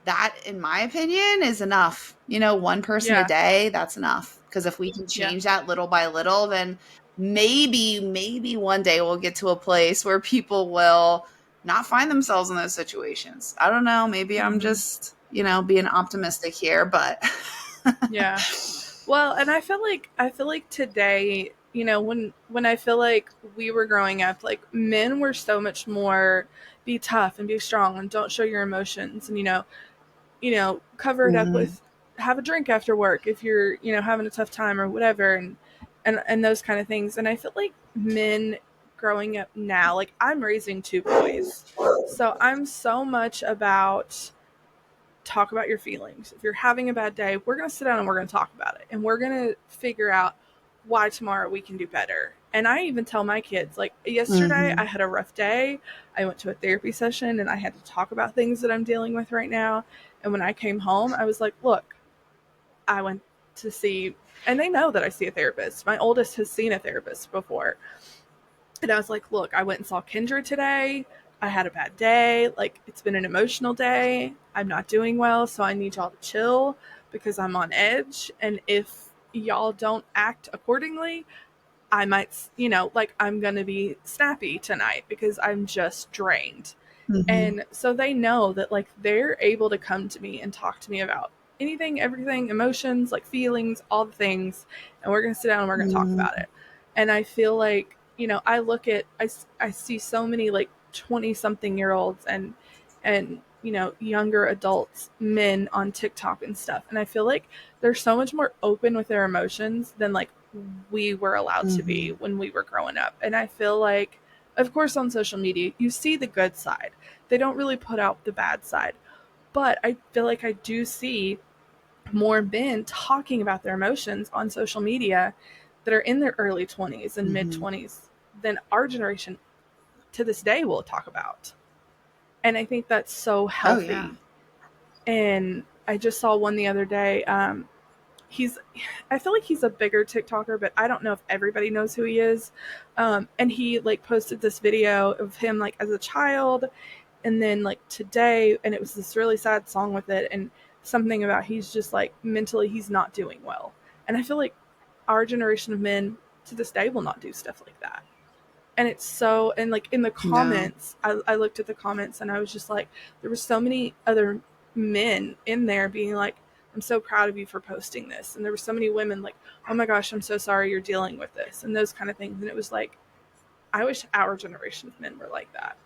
B: that, in my opinion, is enough. One person a
A: Yeah.
B: day, that's enough. Because if we can
A: Yeah.
B: change that little by little, then maybe one day we'll get to a place where people will not find themselves in those situations. I don't know. Maybe I'm
A: Hmm.
B: just, being optimistic here, but
A: Yeah. Well, and I feel like today, when I feel like we were growing up, like men were so much more be tough and be strong and don't show your emotions and cover it up
B: Mhm.
A: with have a drink after work if you're, you know, having a tough time or whatever, and those kind of things. And I feel like men growing up now, like I'm raising two boys, so I'm so much about talk about your feelings. If you're having a bad day, we're going to sit down and we're going to talk about it. And we're going to figure out why tomorrow we can do better. And I even tell my kids, like, yesterday I
B: Mm-hmm.
A: had a rough day. I went to a therapy session and I had to talk about things that I'm dealing with right now. And when I came home, I was like, look, I went to see, and they know that I see a therapist. My oldest has seen a therapist before. And I was like, look, I went and saw Kendra today. I had a bad day. Like, it's been an emotional day. I'm not doing well. So I need y'all to chill because I'm on edge. And if y'all don't act accordingly, I might, you know, like I'm going to be snappy tonight because I'm just drained.
B: Mm-hmm.
A: And so they know that like they're able to come to me and talk to me about anything, everything, emotions, like feelings, all the things. And we're going to sit down and we're going to talk about
B: Mm-hmm.
A: it. And I feel like, you know, I look at, I see so many like 20 something year olds and, you know, younger adults, men on TikTok and stuff. And I feel like they're so much more open with their emotions than like we were allowed to be
B: Mm-hmm.
A: when we were growing up. And I feel like, of course, on social media, you see the good side. They don't really put out the bad side. But I feel like I do see more men talking about their emotions on social media that are in their early 20s and mid
B: Mm-hmm.
A: 20s than our generation to this day will talk about. And I think that's so
B: Oh yeah.
A: healthy. And I just saw one the other day. He's, I feel like he's a bigger TikToker, but I don't know if everybody knows who he is. And he like posted this video of him like as a child, and then like today, and it was this really sad song with it, and something about he's just like mentally he's not doing well. And I feel like our generation of men to this day will not do stuff like that. And it's so, and like in the
B: No.
A: comments, I looked at the comments and I was just like, there were so many other men in there being like, I'm so proud of you for posting this. And there were so many women like, oh my gosh, I'm so sorry you're dealing with this, and those kind of things. And it was like, I wish our generation of men were like that,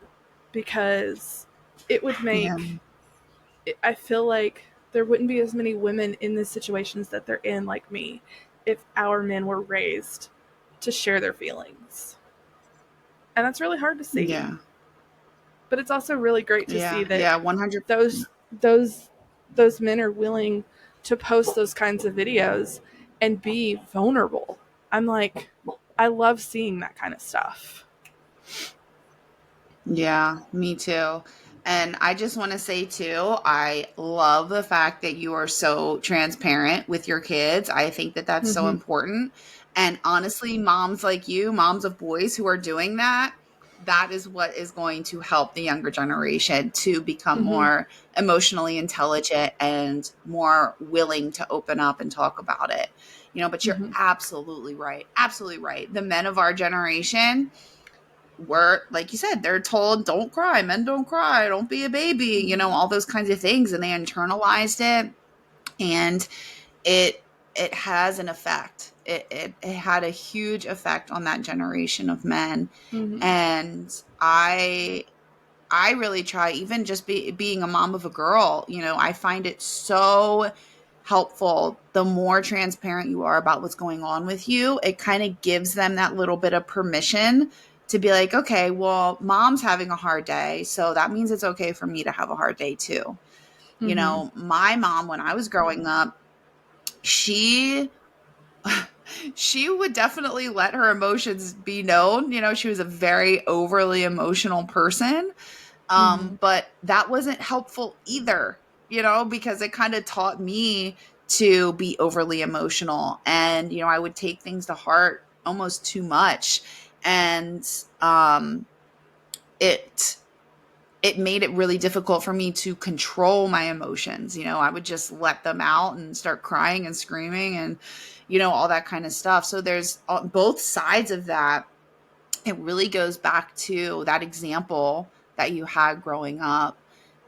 A: because it would
B: Yeah.
A: make, I feel like there wouldn't be as many women in the situations that they're in like me if our men were raised to share their feelings. And that's really hard to see.
B: Yeah.
A: But it's also really great to see
B: Yeah.
A: that
B: Yeah. 100.
A: those those those men are willing to post those kinds of videos and be vulnerable. I'm like, I love seeing that kind of stuff.
B: Yeah, me too. And I just want to say too, I love the fact that you are so transparent with your kids. I think that that's so
A: Mhm.
B: important. And honestly, moms like you, moms of boys who are doing that, that is what is going to help the younger generation to become
A: Mhm.
B: more emotionally intelligent and more willing to open up and talk about it. You know, but you're
A: Mhm.
B: absolutely right. Absolutely right. The men of our generation, were, like you said, they're told don't cry, men don't cry, don't be a baby, you know,
A: Mhm.
B: all those kinds of things, and they internalized it. And it it has an effect. It had a huge effect on that generation of men.
A: Mhm.
B: And I really try, even just being a mom of a girl, you know, I find it so helpful. The more transparent you are about what's going on with you, it kind of gives them that little bit of permission to be like, okay, well, mom's having a hard day. So that means it's okay for me to have a hard day too. You
A: Mhm.
B: know, my mom, when I was growing up, she she would definitely let her emotions be known. You know, she was a very overly emotional person,
A: Mhm.
B: but that wasn't helpful either, you know, because it kind of taught me to be overly emotional. And, you know, I would take things to heart almost too much. And it, it made it really difficult for me to control my emotions. You know, I would just let them out and start crying and screaming and, you know, all that kind of stuff. So there's both sides of that. It really goes back to that example that you had growing up.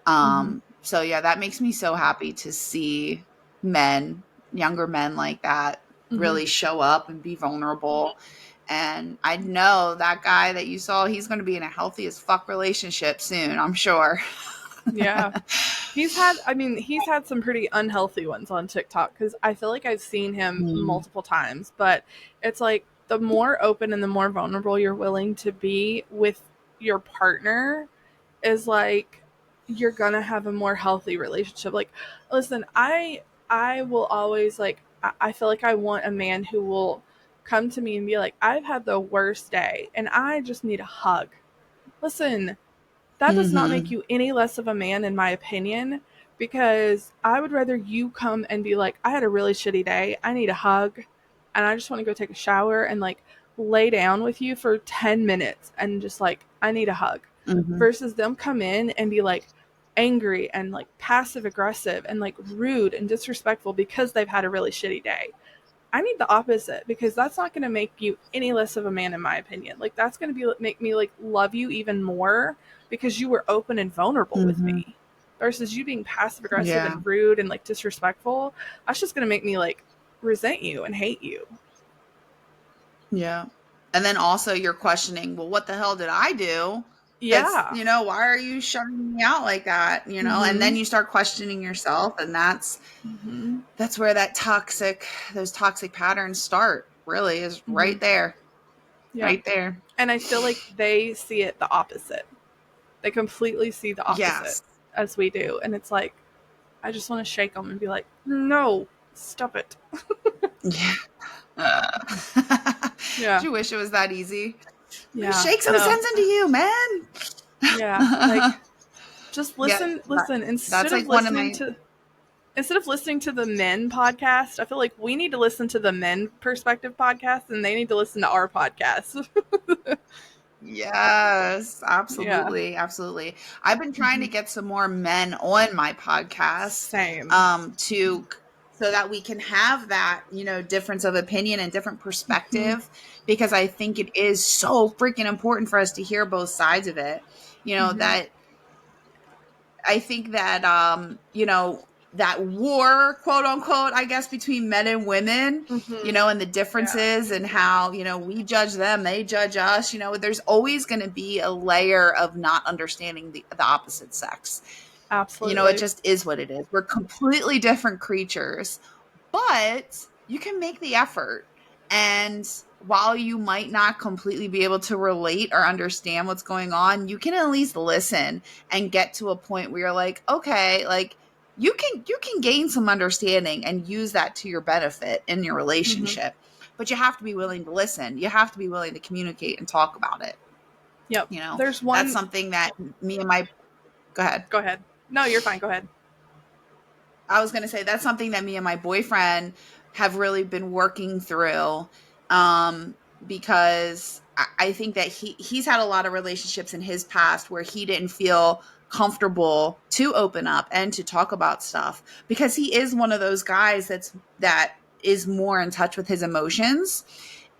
A: Mhm.
B: So yeah, that makes me so happy to see men, younger men like that
A: Mhm.
B: really show up and be vulnerable. And I know that guy that you saw, he's going to be in a healthy as fuck relationship soon, I'm sure.
A: Yeah. He's had some pretty unhealthy ones on TikTok because I feel like I've seen him
B: Mm,
A: multiple times, but it's like the more open and the more vulnerable you're willing to be with your partner is like you're gonna have a more healthy relationship. Like, listen, I will always like I feel like I want a man who will come to me and be like, I've had the worst day and I just need a hug. Listen, that does not make
B: mm-hmm.
A: you any less of a man, in my opinion, because I would rather you come and be like, I had a really shitty day. I need a hug. And I just want to go take a shower and like lay down with you for 10 minutes and just like, I need a hug.
B: Mm-hmm.
A: Versus them come in and be like angry and like passive aggressive and like rude and disrespectful because they've had a really shitty day. I need the opposite because that's not going to make you any less of a man, in my opinion. Like that's going to be make me like love you even more because you were open and vulnerable with
B: Mm-hmm.
A: me, versus you being passive aggressive
B: Yeah.
A: and rude and like disrespectful. That's just going to make me like resent you and hate you.
B: Yeah. And then also you're questioning, well, what the hell did I do? That's,
A: Yeah.
B: why are you shutting me out like that? And then
A: Mhm.
B: you start questioning yourself, and
A: Mhm.
B: that's where those toxic patterns start, really, is
A: Mhm.
B: right there.
A: Yeah.
B: Right there.
A: And I feel like they see it the opposite. They completely see the opposite
B: Yes.
A: as we do, and it's like I just want to shake them and be like, "No, stop it."
B: Yeah. Did
A: Yeah.
B: you wish it was that easy?
A: Yeah.
B: Shake some
A: No.
B: sense into you, man.
A: Yeah. Like just
B: Yeah,
A: listen
B: that's like one of my
A: instead of listening to the men podcast, I feel like we need to listen to the men perspective podcast and they need to listen to our podcast.
B: Yes,
A: Yeah.
B: absolutely, absolutely. I've been trying to
A: Mhm.
B: get some more men on my podcast,
A: Same.
B: to so that we can have that, difference of opinion and different
A: Mhm.
B: perspective, because I think it is so freaking important for us to hear both sides of it.
A: Mhm.
B: That I think that that war, quote unquote, I guess, between men and women,
A: Mhm.
B: and the
A: Yeah.
B: differences and how, we judge them, they judge us, there's always going to be a layer of not understanding the opposite sex. It
A: Absolutely.
B: just is what it is. We're completely different creatures, but you can make the effort. And while you might not completely be able to relate or understand what's going on, you can at least listen and get to a point where you're like, okay, like you can gain some understanding and use that to your benefit in your
A: Mhm.
B: relationship. But you have to be willing to listen. You have to be willing to communicate and talk about it.
A: Yep. There's
B: That's
A: one.
B: something that me and my go ahead.
A: Go ahead. No, you're fine. Go ahead.
B: I was going to say that's something that me and my boyfriend have really been working through, because I think that he's had a lot of relationships in his past where he didn't feel comfortable to open up and to talk about stuff, because he is one of those guys that is more in touch with his emotions.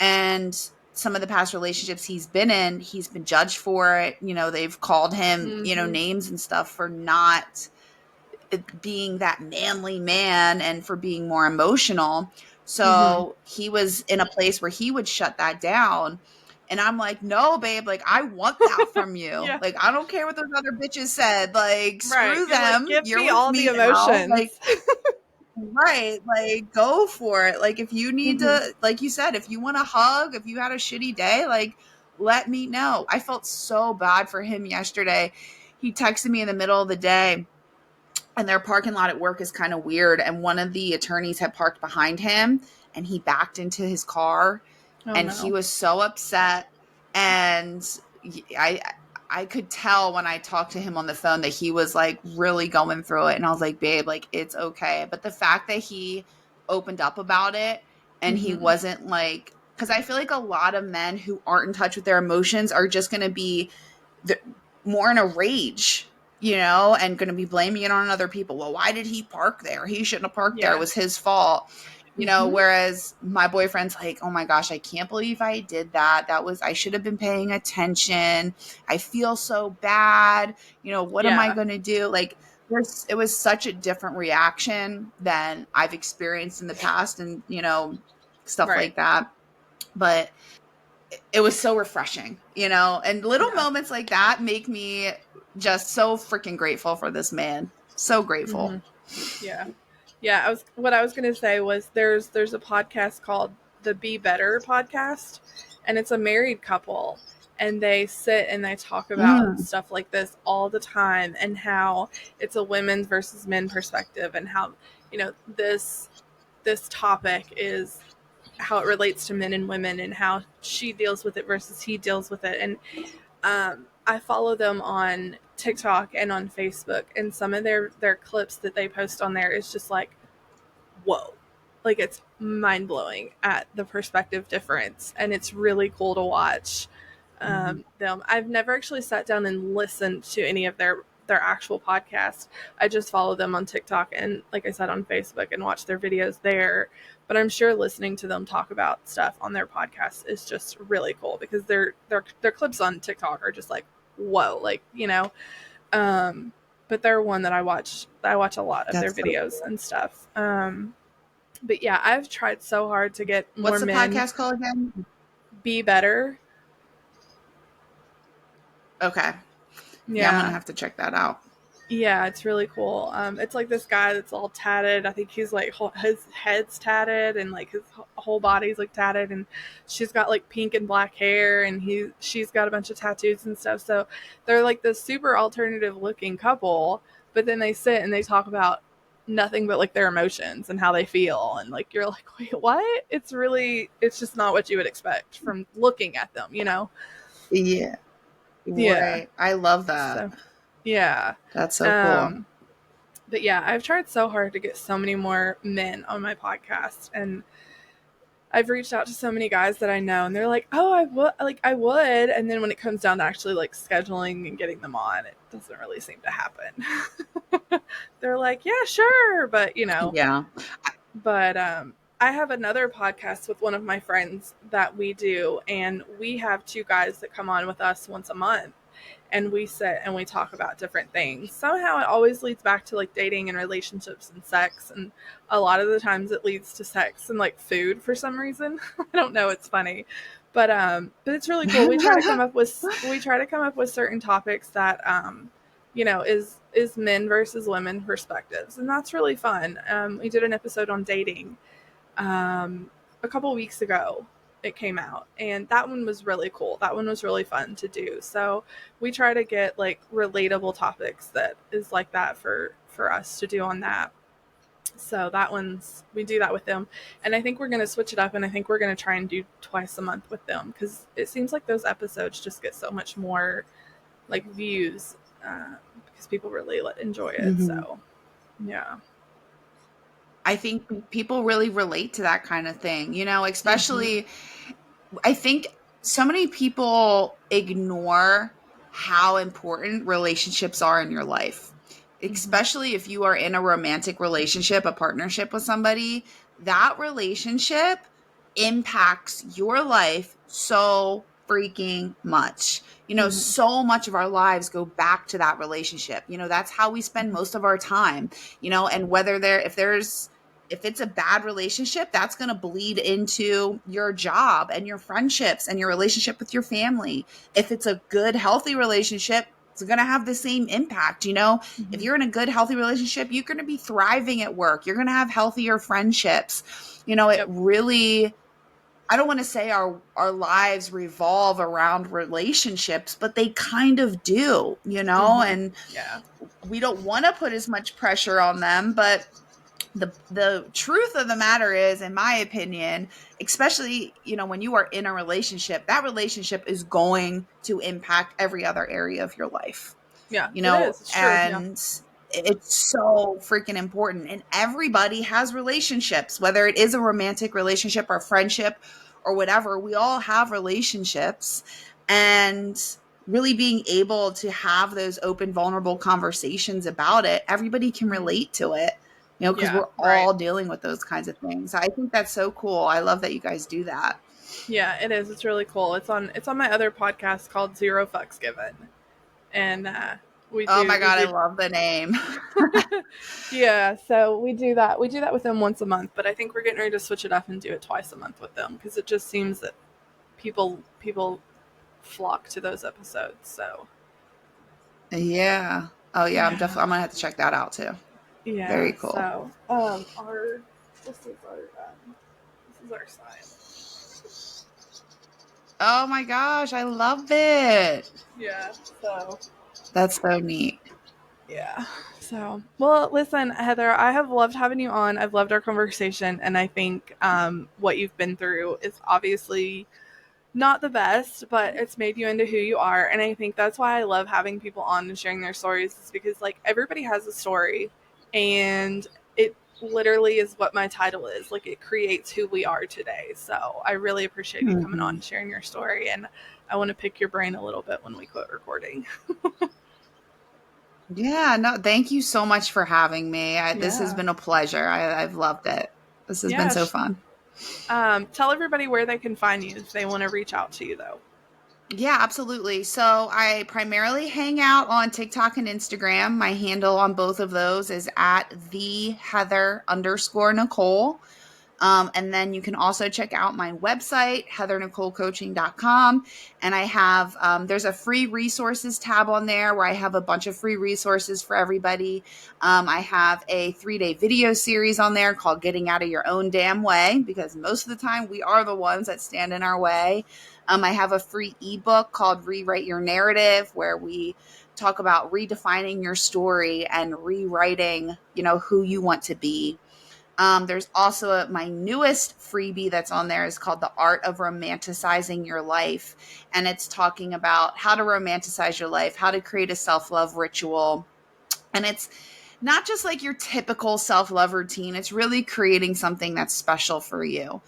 B: And some of the past relationships he's been in, he's been judged for it. They've called him,
A: Mhm.
B: names and stuff for not being that manly man and for being more emotional.
A: Mhm.
B: So he was in a place where he would shut that down. And I'm like, no, babe, like, I want that from you.
A: Yeah.
B: Like, I don't care what those other bitches said. Like,
A: Right.
B: screw
A: You're like,
B: them.
A: give
B: You're
A: me
B: with
A: all the
B: me now. Like,
A: emotions.
B: right. Like, go for it. Like, if you need
A: Mhm.
B: to, like you said, if you want a hug, if you had a shitty day, like, let me know. I felt so bad for him yesterday. He texted me in the middle of the day, and their parking lot at work is kind of weird, and one of the attorneys had parked behind him, and he backed into his car,
A: Oh
B: and he
A: no.
B: was so upset. And I could tell when I talked to him on the phone that he was like really going through it, and I was like, babe, like, it's okay. But the fact that he opened up about it, and he
A: Mhm.
B: wasn't like, because I feel like a lot of men who aren't in touch with their emotions are just going to be the, more in a rage, and going to be blaming it on other people. Well, why did he park there? He shouldn't have parked there. It
A: Yeah.
B: was his fault.
A: Mhm.
B: Whereas my boyfriend's like, oh my gosh, I can't believe I did that. I should have been paying attention. I feel so bad. What am I
A: Yeah.
B: going to do? Like, it was such a different reaction than I've experienced in the past, and, stuff
A: Right.
B: like that. But it was so refreshing, and little
A: Yeah.
B: moments like that make me just so freaking grateful for this man. So grateful.
A: Yeah. Yeah, what I was going to say was there's a podcast called the Be Better podcast, and it's a married couple, and they sit and they talk about
B: Mm.
A: stuff like this all the time, and how it's a women's versus men perspective, and how, you know, this topic is how it relates to men and women, and how she deals with it versus he deals with it. And I follow them on TikTok and on Facebook, and some of their clips that they post on there is just like, whoa, like it's mind blowing at the perspective difference, and it's really cool to watch them. I've never actually sat down and listened to any of their actual podcast. I just follow them on TikTok and, like I said, on Facebook, and watch their videos there. But I'm sure listening to them talk about stuff on their podcast is just really cool, because their clips on TikTok are just like, whoa, like, you know. But they're one that I watch a lot of their
B: That's so
A: videos
B: cool.
A: and stuff. But yeah, I've tried so hard to get more
B: What's the
A: men.
B: podcast called again?
A: Be Better.
B: Okay. Yeah, I'm going to
A: Yeah.
B: have to check that out.
A: Yeah, it's really cool. It's like this guy that's all tatted. I think he's like, his head's tatted, and like his whole body's like tatted, and she's got like pink and black hair, and she's got a bunch of tattoos and stuff. So they're like this super alternative looking couple, but then they sit and they talk about nothing but like their emotions and how they feel, and like you're like, wait, what? It's just not what you would expect from looking at them, you know?
B: Yeah.
A: Yeah.
B: Right. I love that.
A: So yeah.
B: That's so cool.
A: Um but yeah, I've tried so hard to get so many more men on my podcast, and I've reached out to so many guys that I know, and they're like, "Oh, I would," and then when it comes down to actually like scheduling and getting them on, it doesn't really seem to happen. They're like, "Yeah, sure," but you know,
B: Yeah.
A: but I have another podcast with one of my friends that we do, and we have two guys that come on with us once a month, and we sit and we talk about different things. Somehow it always leads back to like dating and relationships and sex, and a lot of the times it leads to sex and like food for some reason. I don't know, it's funny. But it's really cool. We try to come up with certain topics that you know, is men versus women perspectives, and that's really fun. We did an episode on dating a couple weeks ago. It came out, and that one was really cool. That one was really fun to do. So we try to get like relatable topics that is like that for us to do on that. So we do that with them, and I think we're going to switch it up, and I think we're going to try and do twice a month with them, because it seems like those episodes just get so much more like views, because people really enjoy it.
B: Mm-hmm.
A: So yeah.
B: I think people really relate to that kind of thing, you know, especially I think so many people ignore how important relationships are in your life, especially if you are in a romantic relationship, a partnership with somebody. That relationship impacts your life so freaking much. You know, so much of our lives go back to that relationship. You know, that's how we spend most of our time, you know, and if it's a bad relationship, that's going to bleed into your job and your friendships and your relationship with your family. If it's a good, healthy relationship, it's going to have the same impact. You know, if you're in a good, healthy relationship, you're going to be thriving at work. You're going to have healthier friendships. You know, it really, I don't want to say our lives revolve around relationships, but they kind of do, you know, and
A: Yeah.
B: we don't want to put as much pressure on them, but the truth of the matter is, in my opinion, especially, you know, when you are in a relationship, that relationship is going to impact every other area of your life,
A: Yeah,
B: you
A: it
B: know,
A: is. It's true. Yeah.
B: and it's so freaking important. And everybody has relationships, whether it is a romantic relationship or friendship or whatever. We all have relationships, and really being able to have those open, vulnerable conversations about it, everybody can relate to it, you know, because
A: Yeah,
B: we're
A: right.
B: all dealing with those kinds of things. I think that's so cool. I love that you guys do that.
A: Yeah, it is. It's really cool. It's on my other podcast called Zero Fucks Given, and
B: Oh my
A: we
B: God, I
A: do.
B: love the name.
A: Yeah, so we do that. We do that with them once a month, but I think we're getting ready to switch it up and do it twice a month with them, because it just seems that people flock to those episodes. So
B: Yeah. Oh yeah,
A: Yeah.
B: I'm gonna have to check that out too.
A: Yeah.
B: Very cool.
A: So, our this is our sign.
B: Oh my gosh, I love it.
A: Yeah. So.
B: That's so neat.
A: Yeah. So, well, listen, Heather, I have loved having you on. I've loved our conversation, and I think what you've been through is obviously not the best, but it's made you into who you are. And I think that's why I love having people on and sharing their stories, is because like everybody has a story, and it literally is what my title is. Like it creates who we are today. So I really appreciate you coming on
B: Mhm.
A: and sharing your story. And I want to pick your brain a little bit when we quit recording.
B: Yeah, no, thank you so much for having me. This has
A: Yeah.
B: been a pleasure. I've loved it. This has been
A: Yeah.
B: so fun.
A: Tell everybody where they can find you if they want to reach out to you, though.
B: Yeah, absolutely. So I primarily hang out on TikTok and Instagram. My handle on both of those is at the Heather_Nicole. And then you can also check out my website, heathernicolecoaching.com. And I have, there's a free resources tab on there where I have a bunch of free resources for everybody. I have a 3-day video series on there called Getting Out of Your Own Damn Way, because most of the time we are the ones that stand in our way. I have a free ebook called Rewrite Your Narrative, where we talk about redefining your story and rewriting, who you want to be. There's also my newest freebie that's on there is called The Art of Romanticizing Your Life. And it's talking about how to romanticize your life, how to create a self-love ritual. And it's not just like your typical self-love routine. It's really creating something that's special for you.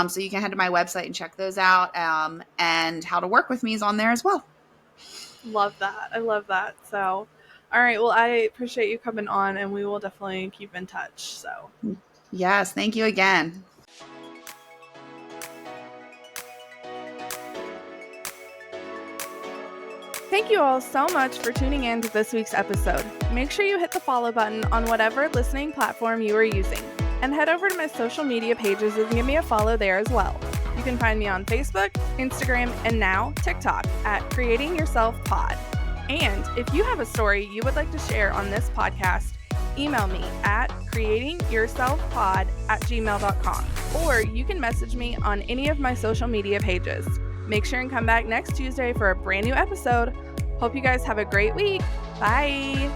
B: So you can head to my website and check those out. And how to work with me is on there as well.
A: Love that. I love that. So, all right. Well, I appreciate you coming on, and we will definitely keep in touch. So,
B: Yes, thank you again.
A: thank you all so much for tuning in to this week's episode. Make sure you hit the follow button on whatever listening platform you are using, and head over to my social media pages and give me a follow there as well. You can find me on Facebook, Instagram, and now TikTok at Creating Yourself Pod. And if you have a story you would like to share on this podcast, email me at creatingyourselfpod@gmail.com, or you can message me on any of my social media pages. Make sure and come back next Tuesday for a brand new episode. Hope you guys have a great week. Bye.